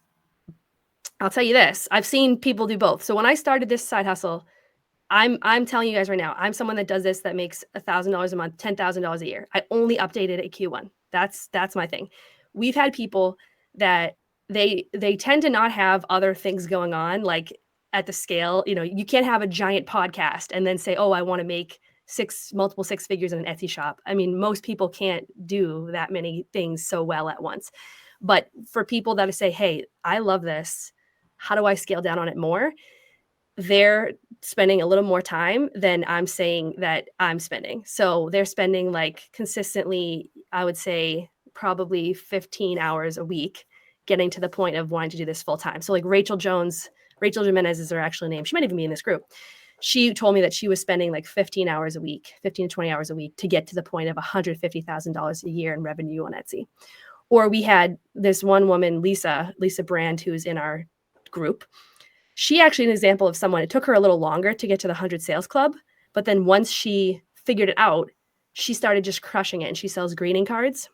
I'll tell you this. I've seen people do both. So when I started this side hustle, I'm telling you guys right now, I'm someone that does this, that makes $1,000 a month, $10,000 a year. I only updated at Q1. That's my thing. We've had people that they tend to not have other things going on, like at the scale. You can't have a giant podcast and then say, oh, I want to make multiple six figures in an Etsy shop. I mean, most people can't do that many things so well at once. But for people that say, hey, I love this, how do I scale down on it more? They're spending a little more time than I'm saying that I'm spending. So they're spending like consistently, I would say probably 15 hours a week, getting to the point of wanting to do this full time. So like Rachel Jimenez is her actual name. She might even be in this group. She told me that she was spending like 15 hours a week, 15 to 20 hours a week to get to the point of $150,000 a year in revenue on Etsy. Or we had this one woman, Lisa Brand, who's in our group. She actually an example of someone, it took her a little longer to get to the 100 sales club, but then once she figured it out, she started just crushing it, and she sells greeting cards,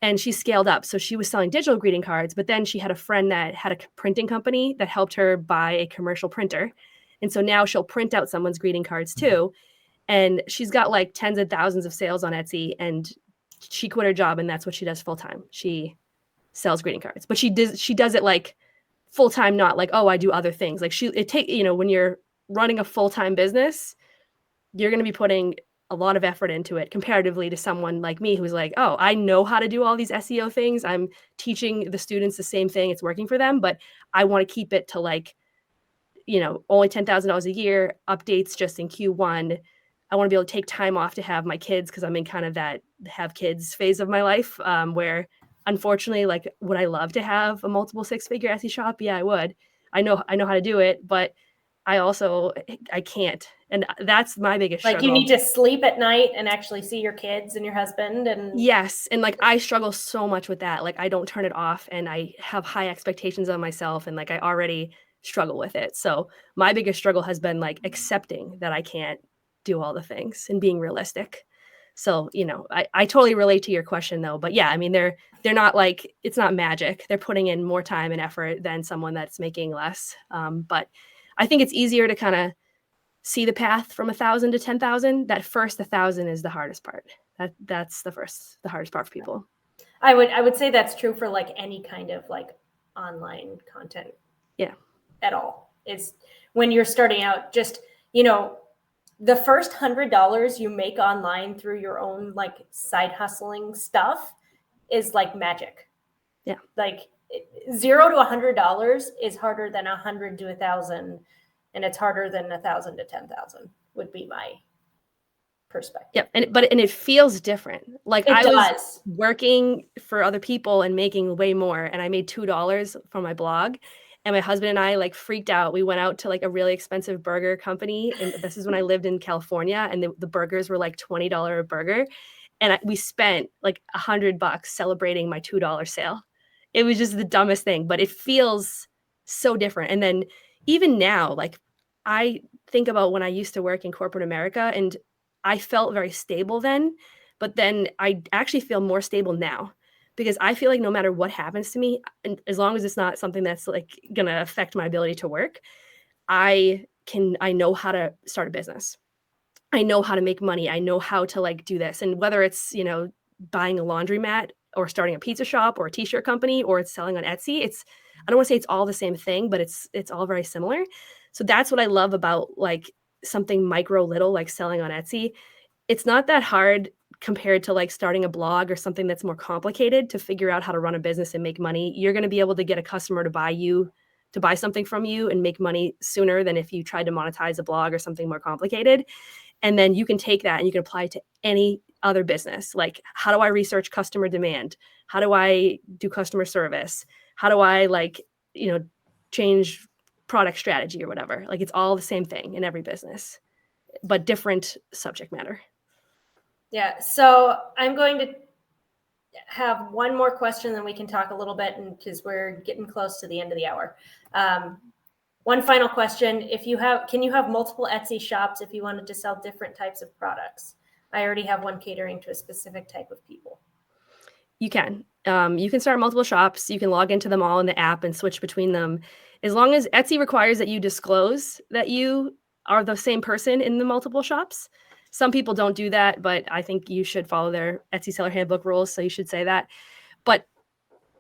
and she scaled up. So she was selling digital greeting cards, but then she had a friend that had a printing company that helped her buy a commercial printer. And so now she'll print out someone's greeting cards too. And she's got like tens of thousands of sales on Etsy, and she quit her job, and that's what she does full time. She sells greeting cards, but she does it like full time, not like, oh, I do other things. Like when you're running a full time business, you're going to be putting a lot of effort into it comparatively to someone like me who's like, oh, I know how to do all these SEO things. I'm teaching the students the same thing. It's working for them, but I want to keep it to like, only $10,000 a year, updates just in Q1. I want to be able to take time off to have my kids, because I'm in kind of that have kids phase of my life, where unfortunately, like, would I love to have a multiple six-figure Etsy shop? Yeah, I would. I know how to do it, but I can't. And that's my biggest Like struggle. you need to sleep at night and actually see your kids and your husband. And yes. And like I struggle so much with that. Like I don't turn it off and I have high expectations on myself and like I already struggle with it. So my biggest struggle has been like accepting that I can't do all the things and being realistic. So, I totally relate to your question though. But yeah, I mean they're not like it's not magic. They're putting in more time and effort than someone that's making less. But I think it's easier to kind of see the path from 1,000 to 10,000. That first 1,000 is the hardest part. That's the hardest part for people. I would say that's true for like any kind of like online content. Yeah. At all. It's when you're starting out, just, the first $100 you make online through your own like side hustling stuff is like magic. Yeah. Like $0 to $100 is harder than 100 to 1,000, and it's harder than 1,000 to 10,000 would be my perspective. Yeah, and it feels different. Like It I was does. working for other people and making way more, and I made $2 from my blog, and my husband and I like freaked out. We went out to like a really expensive burger company, and this is when I lived in California, and the burgers were like $20 a burger, and we spent like $100 celebrating my $2 sale. It was just the dumbest thing, but it feels so different. And then even now, like I think about when I used to work in corporate America, and I felt very stable then, but then I actually feel more stable now because I feel like no matter what happens to me, and as long as it's not something that's like going to affect my ability to work, I know how to start a business. I know how to make money. I know how to like do this. And whether it's, buying a laundromat or starting a pizza shop or a t-shirt company or it's selling on Etsy, I don't want to say it's all the same thing, but it's all very similar. So that's what I love about like something micro little like selling on Etsy. It's not that hard compared to like starting a blog or something that's more complicated to figure out how to run a business and make money. You're going to be able to get a customer to buy something from you and make money sooner than if you tried to monetize a blog or something more complicated. And then you can take that and you can apply it to any other business. Like, how do I research customer demand? How do I do customer service? How do I change product strategy or whatever? Like it's all the same thing in every business, but different subject matter. Yeah. So I'm going to have one more question, then we can talk a little bit, and because we're getting close to the end of the hour. One final question: can you have multiple Etsy shops if you wanted to sell different types of products? I already have one catering to a specific type of people. You can. You can start multiple shops. You can log into them all in the app and switch between them. As long as Etsy requires that you disclose that you are the same person in the multiple shops. Some people don't do that, but I think you should follow their Etsy seller handbook rules. So you should say that. But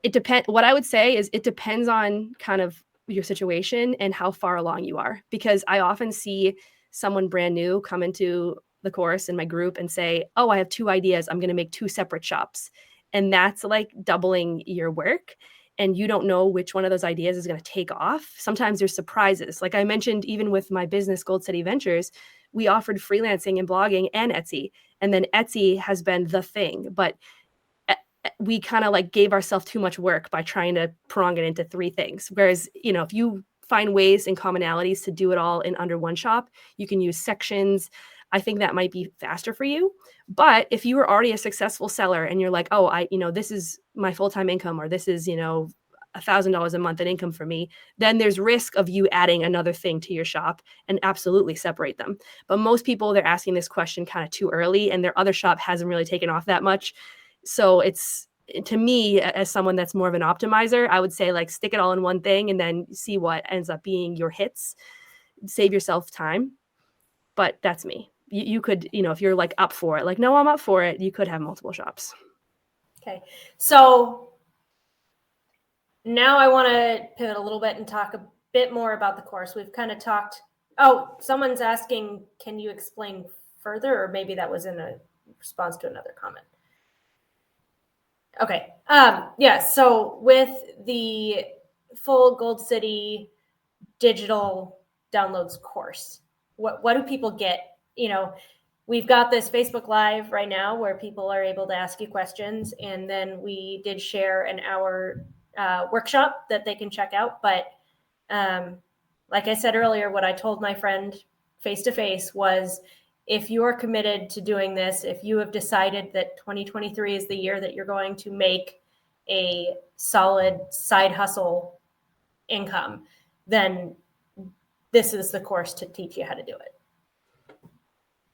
it depends. What I would say is it depends on kind of your situation and how far along you are. Because I often see someone brand new come into the course in my group and say, oh, I have 2 ideas. I'm going to make 2 separate shops. And that's like doubling your work. And you don't know which one of those ideas is going to take off. Sometimes there's surprises. Like I mentioned, even with my business, Gold City Ventures, we offered freelancing and blogging and Etsy. And then Etsy has been the thing. But we kind of like gave ourselves too much work by trying to prong it into 3 things. Whereas, if you find ways and commonalities to do it all in under one shop, you can use sections. I think that might be faster for you. But if you were already a successful seller and you're like, oh, this is my full-time income, or this is, $1,000 a month in income for me, then there's risk of you adding another thing to your shop, and absolutely separate them. But most people, they're asking this question kind of too early and their other shop hasn't really taken off that much. So it's, to me, as someone that's more of an optimizer, I would say like stick it all in one thing and then see what ends up being your hits. Save yourself time. But that's me. You could, if you're like up for it, like, no, I'm up for it, you could have multiple shops. Okay. So now I want to pivot a little bit and talk a bit more about the course. We've kind of talked. Oh, someone's asking, can you explain further? Or maybe that was in a response to another comment. Okay. Yeah. So with the full Gold City digital downloads course, what do people get? We've got this Facebook Live right now where people are able to ask you questions. And then we did share an hour workshop that they can check out. But like I said earlier, what I told my friend face to face was, if you're committed to doing this, if you have decided that 2023 is the year that you're going to make a solid side hustle income, then this is the course to teach you how to do it.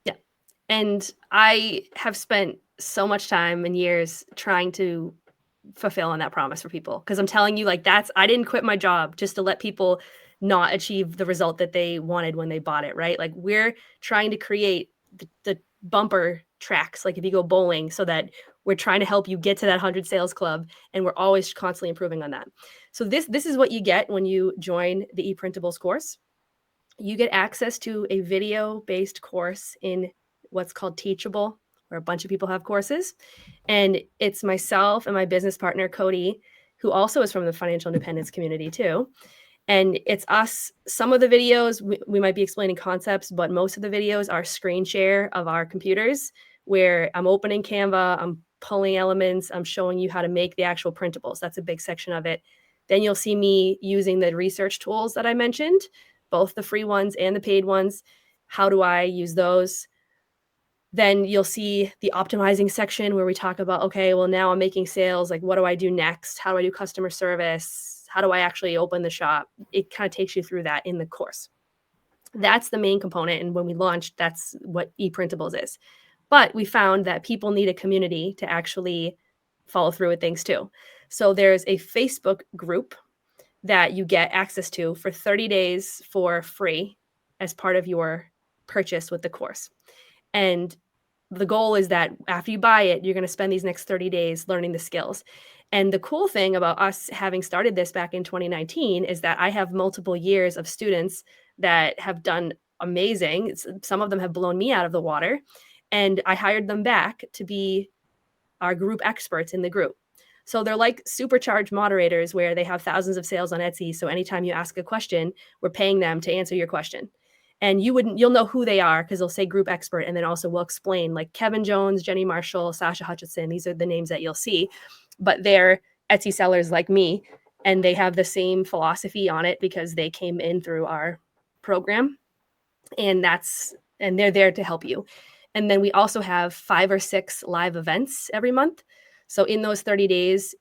Yeah. And I have spent so much time and years trying to fulfill on that promise for people. Because I'm telling you, like, I didn't quit my job just to let people not achieve the result that they wanted when they bought it, right? Like, we're trying to create the bumper tracks, like if you go bowling, so that we're trying to help you get to that 100 sales club, and we're always constantly improving on that. So this is what you get when you join the Eprintables course. You get access to a video-based course in what's called Teachable, where a bunch of people have courses. And it's myself and my business partner, Cody, who also is from the financial independence community too. And it's us. Some of the videos, we might be explaining concepts, but most of the videos are screen share of our computers, where I'm opening Canva, I'm pulling elements, I'm showing you how to make the actual printables. That's a big section of it. Then you'll see me using the research tools that I mentioned, both the free ones and the paid ones. How do I use those? Then you'll see the optimizing section where we talk about, okay, well, now I'm making sales. Like, what do I do next? How do I do customer service? How do I actually open the shop? It kind of takes you through that in the course. That's the main component. And when we launched, that's what Eprintables is. But we found that people need a community to actually follow through with things too. So there's a Facebook group that you get access to for 30 days for free as part of your purchase with the course. And the goal is that after you buy it, you're going to spend these next 30 days learning the skills. And the cool thing about us having started this back in 2019 is that I have multiple years of students that have done amazing. Some of them have blown me out of the water. And I hired them back to be our group experts in the group. So they're like supercharged moderators where they have thousands of sales on Etsy. So anytime you ask a question, we're paying them to answer your question. And you'll know who they are because they'll say group expert, and then also we'll explain, like Kevin Jones, Jenny Marshall, Sasha Hutchinson. These are the names that you'll see, but they're Etsy sellers like me, and they have the same philosophy on it because they came in through our program, and they're there to help you. And then we also have 5 or 6 live events every month. So in those 30 days,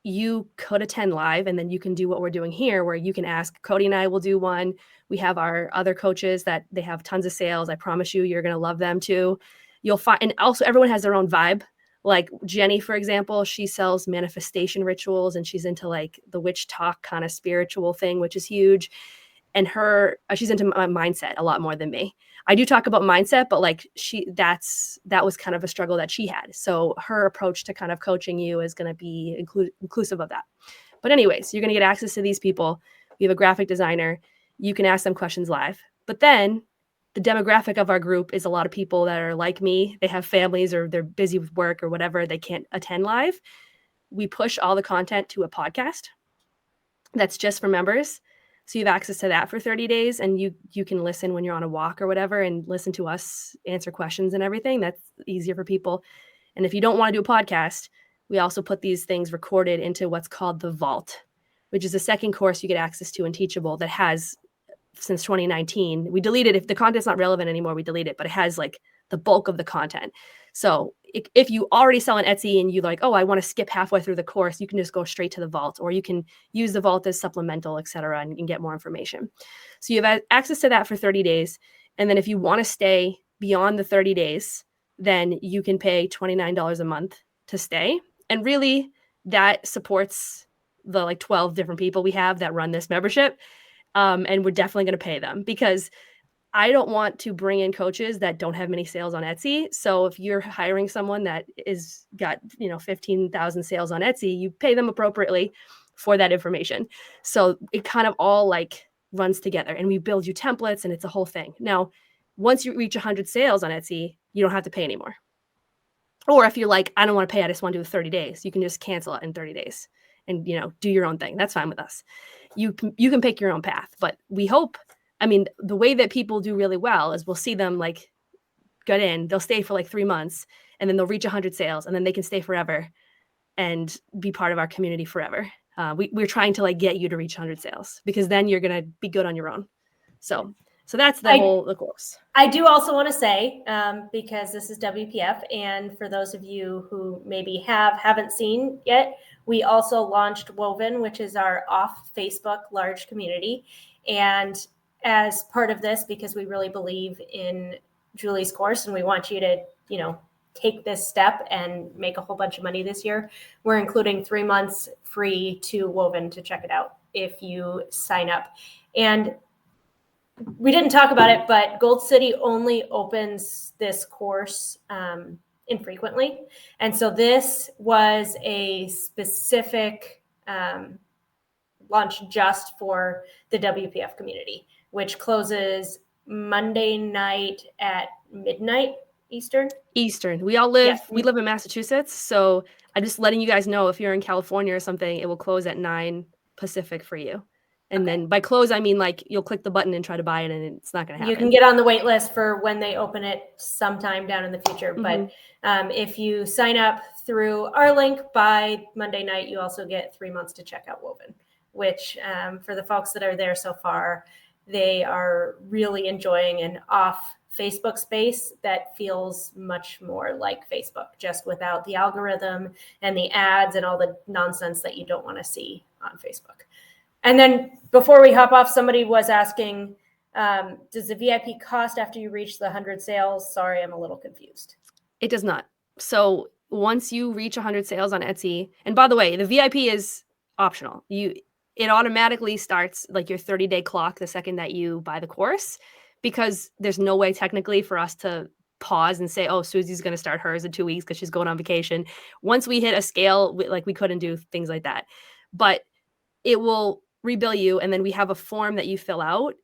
you could attend live, and then you can do what we're doing here, where you can ask. Cody and I will do one. We have our other coaches that they have tons of sales. I promise you're going to love them too. You'll find, and also everyone has their own vibe. Like Jenny, for example, she sells manifestation rituals, and she's into like the witch talk kind of spiritual thing, which is huge. And she's into my mindset a lot more than me. I do talk about mindset, but like that was kind of a struggle that she had. So her approach to kind of coaching you is going to be inclusive of that. But anyways, you're going to get access to these people. We have a graphic designer. You can ask them questions live. But then the demographic of our group is a lot of people that are like me. They have families or they're busy with work or whatever. They can't attend live. We push all the content to a podcast that's just for members. So you have access to that for 30 days, and you can listen when you're on a walk or whatever and listen to us answer questions and everything. That's easier for people. And if you don't want to do a podcast, we also put these things recorded into what's called the Vault, which is the second course you get access to in Teachable that has, since 2019, we delete it. If the content's not relevant anymore, we delete it, but it has like the bulk of the content. So if you already sell on Etsy and you like, oh, I want to skip halfway through the course, you can just go straight to the Vault, or you can use the Vault as supplemental, et cetera, and you can get more information. So you have access to that for 30 days. And then if you want to stay beyond the 30 days, then you can pay $29 a month to stay. And really that supports the like 12 different people we have that run this membership. And we're definitely going to pay them, because I don't want to bring in coaches that don't have many sales on Etsy. So if you're hiring someone that is got, 15,000 sales on Etsy, you pay them appropriately for that information. So it kind of all like runs together, and we build you templates, and it's a whole thing. Now, once you reach 100 sales on Etsy, you don't have to pay anymore. Or if you're like, I don't want to pay, I just want to do 30 days, you can just cancel it in 30 days and, do your own thing. That's fine with us. You can pick your own path, but we hope, the way that people do really well is we'll see them like get in, they'll stay for like 3 months, and then they'll reach 100 sales, and then they can stay forever and be part of our community forever. We're trying to like get you to reach 100 sales, because then you're going to be good on your own. So that's the course. I do also want to say, because this is WPF, and for those of you who maybe haven't seen yet, we also launched Woven, which is our off Facebook large community. And as part of this, because we really believe in Julie's course and we want you to, take this step and make a whole bunch of money this year, we're including 3 months free to Woven to check it out if you sign up. And we didn't talk about it, but Gold City only opens this course infrequently. And so this was a specific launch just for the WPF community, which closes Monday night at midnight Eastern. We live in Massachusetts. So I'm just letting you guys know, if you're in California or something, it will close at 9 Pacific for you. And then by close, I mean like you'll click the button and try to buy it, and it's not going to happen. You can get on the wait list for when they open it sometime down in the future. Mm-hmm. But if you sign up through our link by Monday night, you also get 3 months to check out Woven, which for the folks that are there so far, they are really enjoying an off Facebook space that feels much more like Facebook, just without the algorithm and the ads and all the nonsense that you don't want to see on Facebook. And then before we hop off, somebody was asking, does the VIP cost after you reach the 100 sales? Sorry, I'm a little confused. It does not. So once you reach 100 sales on Etsy, and by the way, the VIP is optional. It automatically starts like your 30-day clock the second that you buy the course, because there's no way technically for us to pause and say, oh, Susie's going to start hers in 2 weeks because she's going on vacation. Once we hit a scale, we couldn't do things like that. But it will rebill you, and then we have a form that you fill out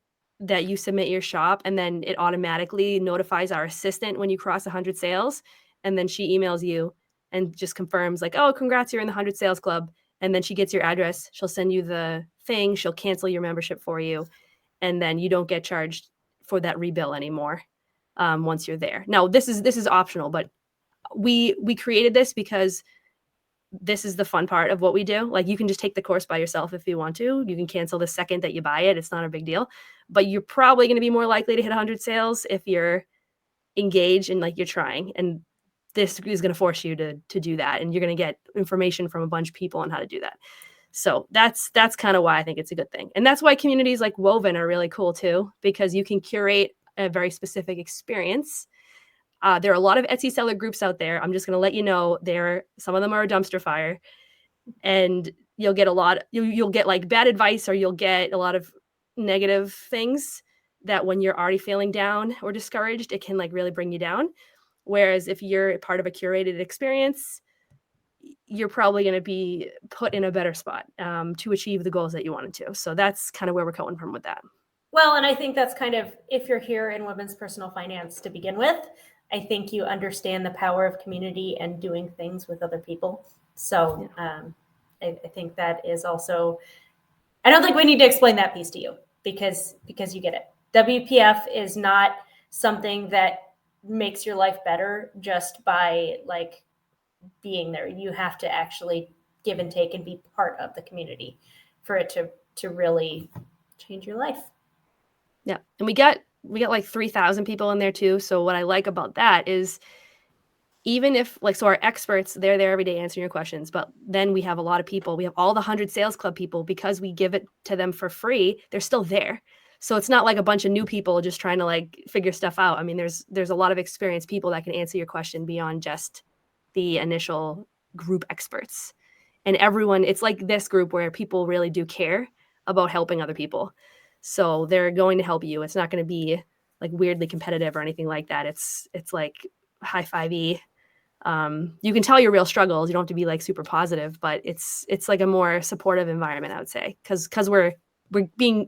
that you submit your shop, and then it automatically notifies our assistant when you cross 100 sales, and then she emails you and just confirms like, oh, congrats, you're in the 100 sales club. And then she gets your address, she'll send you the thing, she'll cancel your membership for you, and then you don't get charged for that rebill anymore once you're there. Now, this is optional, but we created this because this is the fun part of what we do. Like, you can just take the course by yourself if you want to. You can cancel the second that you buy it. It's not a big deal. But you're probably going to be more likely to hit 100 sales if you're engaged and like you're trying. And this is going to force you to do that. And you're going to get information from a bunch of people on how to do that. So that's kind of why I think it's a good thing. And that's why communities like Woven are really cool too, because you can curate a very specific experience. There are a lot of Etsy seller groups out there. I'm just going to let you know, some of them are a dumpster fire, and you'll get you'll get like bad advice, or you'll get a lot of negative things that when you're already feeling down or discouraged, it can like really bring you down. Whereas if you're part of a curated experience, you're probably going to be put in a better spot to achieve the goals that you wanted to. So that's kind of where we're going from with that. Well, and I think that's kind of, if you're here in women's personal finance to begin with, I think you understand the power of community and doing things with other people. So I think that is also, I don't think we need to explain that piece to you because you get it. WPF is not something that makes your life better just by like being there. You have to actually give and take and be part of the community for it to really change your life. Yeah. And we got like 3,000 people in there too. So what I like about that is, even if so our experts, they're there every day answering your questions, but then we have a lot of people, we have all the 100 Sales Club people, because we give it to them for free, they're still there. So it's not like a bunch of new people just trying to like figure stuff out. I mean, there's a lot of experienced people that can answer your question beyond just the initial group experts. And everyone, it's like this group where people really do care about helping other people. So they're going to help you. It's not going to be like weirdly competitive or anything like that. It's like high fivey. You can tell your real struggles. You don't have to be like super positive, but it's like a more supportive environment, I would say, because we're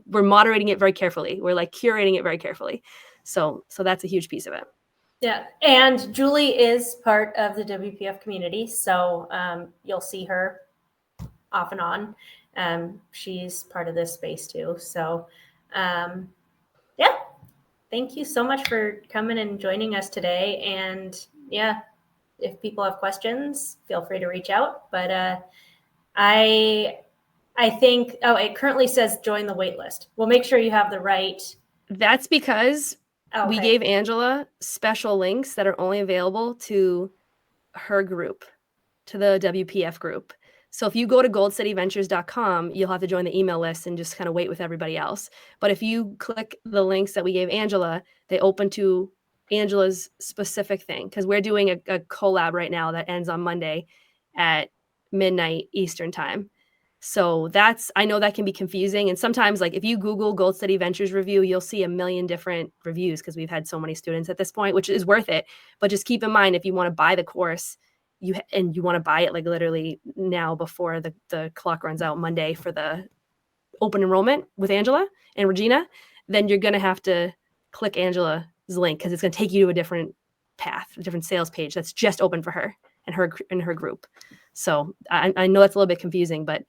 moderating it very carefully. We're like curating it very carefully. So that's a huge piece of it. Yeah. And Julie is part of the WPF community. So you'll see her off and on. She's part of this space too. So yeah, thank you so much for coming and joining us today. And yeah, if people have questions, feel free to reach out. But I I think, it currently says join the wait list. We'll make sure you have the right. That's because we gave Angela special links that are only available to her group, to the WPF group. So if you go to goldcityventures.com, you'll have to join the email list and just kind of wait with everybody else. But if you click the links that we gave Angela, they open to Angela's specific thing, because we're doing a collab right now that ends on Monday at midnight Eastern time. So I know that can be confusing. And sometimes, like, if you Google Gold City Ventures review, you'll see a million different reviews because we've had so many students at this point, which is worth it. But just keep in mind, if you want to buy the course, you want to buy it like literally now before the clock runs out Monday for the open enrollment with Angela and Regina, then you're going to have to click Angela's link because it's going to take you to a different path, a different sales page that's just open for her and her group. So I know that's a little bit confusing, but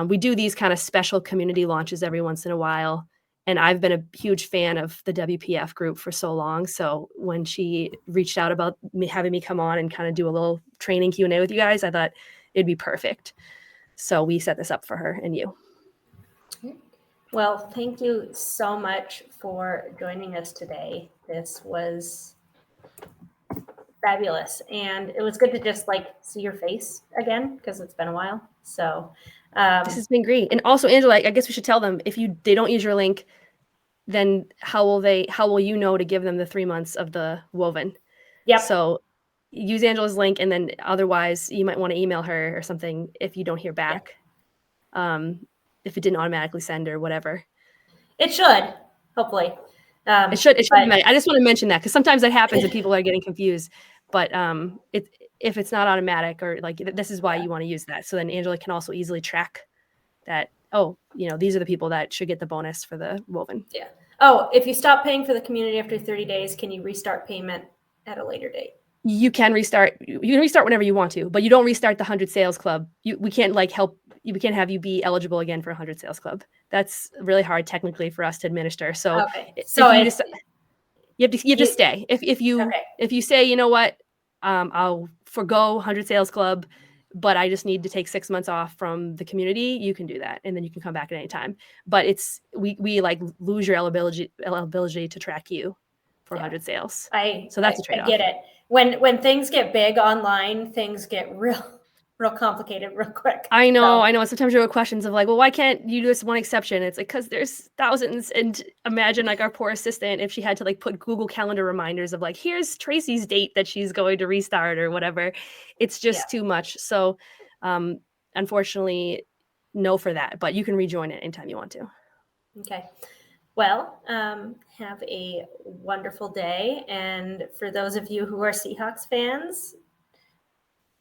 we do these kind of special community launches every once in a while. And I've been a huge fan of the WPF group for so long. So when she reached out about having me come on and kind of do a little training Q&A with you guys, I thought it'd be perfect. So we set this up for her and you. Well, thank you so much for joining us today. This was fabulous. And it was good to just see your face again, because it's been a while. So this has been great. And also, Angela, I guess we should tell them, if they don't use your link, then how will you know to give them the 3 months of the woven? Yep. So use Angela's link, and then otherwise you might want to email her or something if you don't hear back. Yep. If it didn't automatically send or whatever. It should, hopefully. It should. I just want to mention that because sometimes that happens and people are getting confused. But if it's not automatic, or this is why you want to use that. So then Angela can also easily track that. Oh, these are the people that should get the bonus for the woven. Yeah. Oh, if you stop paying for the community after 30 days, can you restart payment at a later date? You can restart. You can restart whenever you want to, but you don't restart the 100 Sales Club. We can't help. We can't have you be eligible again for 100 Sales Club. That's really hard technically for us to administer. So, so you have to stay. If you say, you know what, I'll forgo 100 Sales Club, but I just need to take 6 months off from the community, you can do that, and then you can come back at any time. But we lose your eligibility to track you for 100 sales. So that's a trade-off. I get it. When things get big online, things get real complicated real quick. I know. Sometimes you have questions of well, why can't you do this one exception? It's because there's thousands. And imagine our poor assistant, if she had to put Google Calendar reminders of here's Tracy's date that she's going to restart or whatever. It's just too much. So unfortunately, no for that. But you can rejoin it anytime you want to. Okay. Well, have a wonderful day. And for those of you who are Seahawks fans,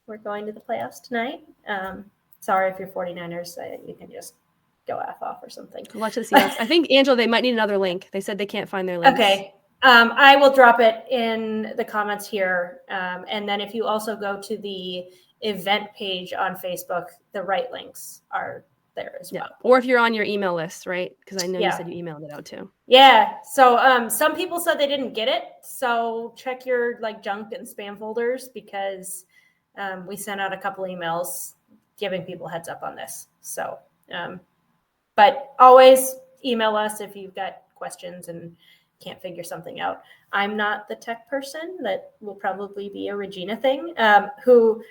we're going to the playoffs tonight. Sorry if you're 49ers, you can just go F off or something. Watch the Seahawks. I think, Angela, they might need another link. They said they can't find their links. Okay. I will drop it in the comments here. And then if you also go to the event page on Facebook, the right links are there as well. Or if you're on your email list, right? Because I know you said you emailed it out too. Yeah. So some people said they didn't get it. So check your junk and spam folders, because we sent out a couple emails giving people heads up on this. So, but always email us if you've got questions and can't figure something out. I'm not the tech person. That will probably be a Regina thing, who,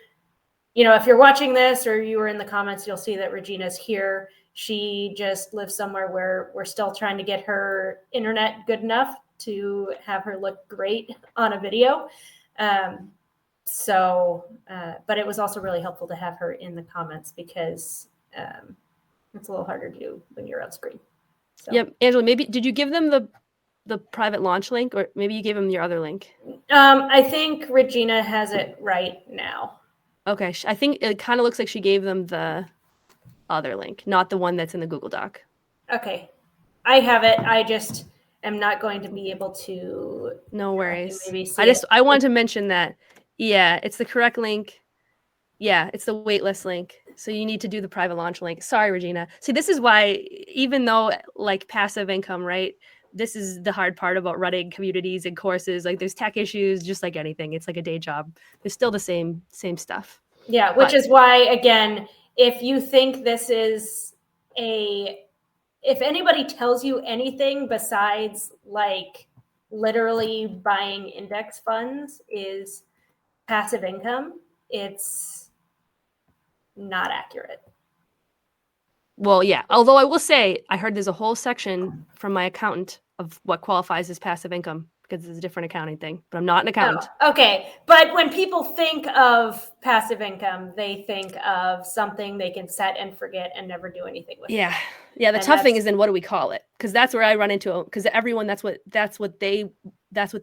if you're watching this or you were in the comments, you'll see that Regina's here. She just lives somewhere where we're still trying to get her internet good enough to have her look great on a video. But it was also really helpful to have her in the comments, because it's a little harder to do when you're on screen. So. Yep. Angela, maybe, did you give them the private launch link, or maybe you gave them your other link? I think Regina has it right now. Okay. I think it kind of looks like she gave them the other link, not the one that's in the Google Doc. Okay. I have it. I just am not going to be able to. No worries. I wanted to mention that. Yeah, it's the correct link. Yeah, it's the waitlist link. So you need to do the private launch link. Sorry, Regina. See, this is why, even though passive income, right? This is the hard part about running communities and courses. There's tech issues, just like anything. It's like a day job. There's still the same stuff. Yeah, which is why, again, if you think this is if anybody tells you anything besides like literally buying index funds is passive income, it's not accurate. Well, yeah. Although I will say, I heard there's a whole section from my accountant of what qualifies as passive income because it's a different accounting thing. But I'm not an accountant. Oh, okay. But when people think of passive income, they think of something they can set and forget and never do anything with. Yeah. Yeah. The tough thing is then what do we call it? Because that's where I run into, because everyone, that's what they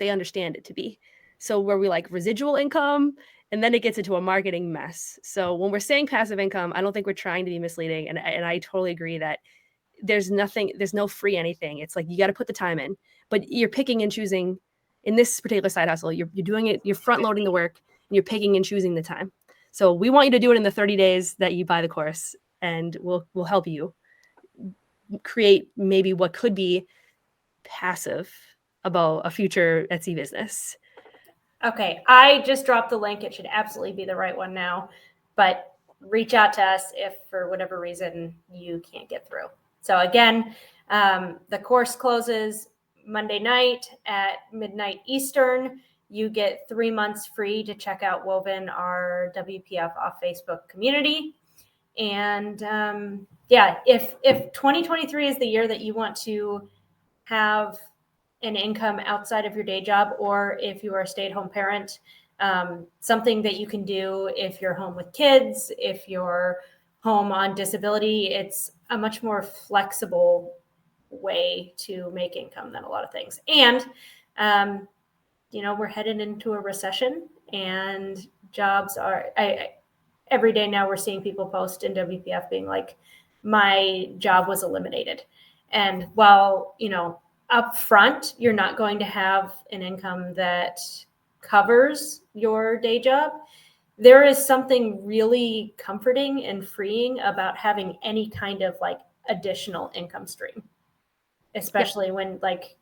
understand it to be. So where we like residual income, and then it gets into a marketing mess. So when we're saying passive income, I don't think we're trying to be misleading. And I totally agree that there's no free anything. It's like you got to put the time in, but you're picking and choosing. In this particular side hustle, you're doing it, you're front loading the work, and you're picking and choosing the time. So we want you to do it in the 30 days that you buy the course, and we'll help you create maybe what could be passive about a future Etsy business. Okay, I just dropped the link. It should absolutely be the right one now, but reach out to us if for whatever reason you can't get through. So again, the course closes Monday night at midnight Eastern. You get 3 months free to check out Woven, our WPF off Facebook community. And yeah, if 2023 is the year that you want to have an income outside of your day job, or if you are a stay-at-home parent, something that you can do if you're home with kids, if you're home on disability, it's a much more flexible way to make income than a lot of things. And we're headed into a recession, and jobs are every day now we're seeing people post in WPF being like, my job was eliminated. And while up front you're not going to have an income that covers your day job, there is something really comforting and freeing about having any kind of like additional income stream, especially when like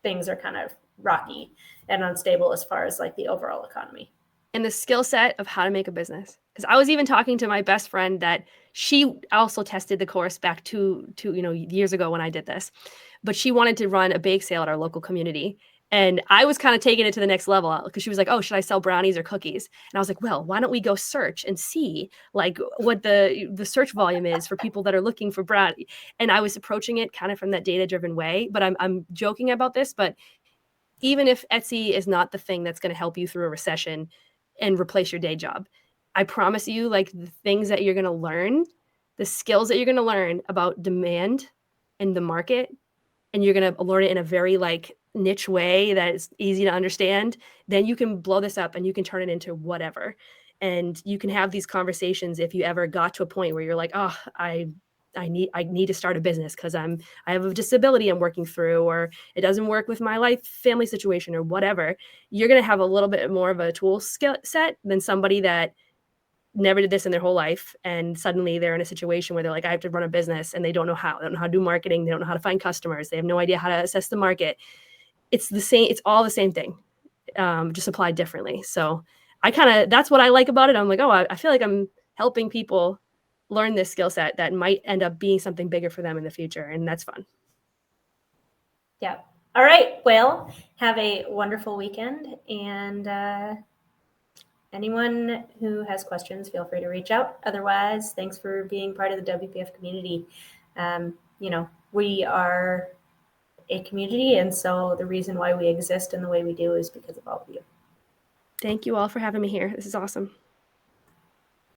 things are kind of rocky and unstable as far as like the overall economy. And the skill set of how to make a business. Because I was even talking to my best friend that she also tested the course back to years ago when I did this, but she wanted to run a bake sale at our local community. And I was kind of taking it to the next level because she was like, oh, should I sell brownies or cookies? And I was like, well, why don't we go search and see like what the search volume is for people that are looking for brownie. And I was approaching it kind of from that data-driven way, but I'm joking about this, but even if Etsy is not the thing that's going to help you through a recession and replace your day job, I promise you, like the things that you're going to learn, the skills that you're going to learn about demand and the market, and you're going to learn it in a very like niche way that is easy to understand, then you can blow this up and you can turn it into whatever. And you can have these conversations if you ever got to a point where you're like, oh, I need to start a business because I have a disability I'm working through, or it doesn't work with my life, family situation, or whatever. You're going to have a little bit more of a tool skill set than somebody that never did this in their whole life. And suddenly they're in a situation where they're like, I have to run a business, and they don't know how. They don't know how to do marketing. They don't know how to find customers. They have no idea how to assess the market. It's the same. It's all the same thing, just applied differently. So that's what I like about it. I'm like, oh, I feel like I'm helping people learn this skill set that might end up being something bigger for them in the future. And that's fun. Yeah. All right. Well, have a wonderful weekend. And anyone who has questions, feel free to reach out. Otherwise, thanks for being part of the WPF community. We are a community, and so the reason why we exist and the way we do is because of all of you. Thank you all for having me here. This is awesome.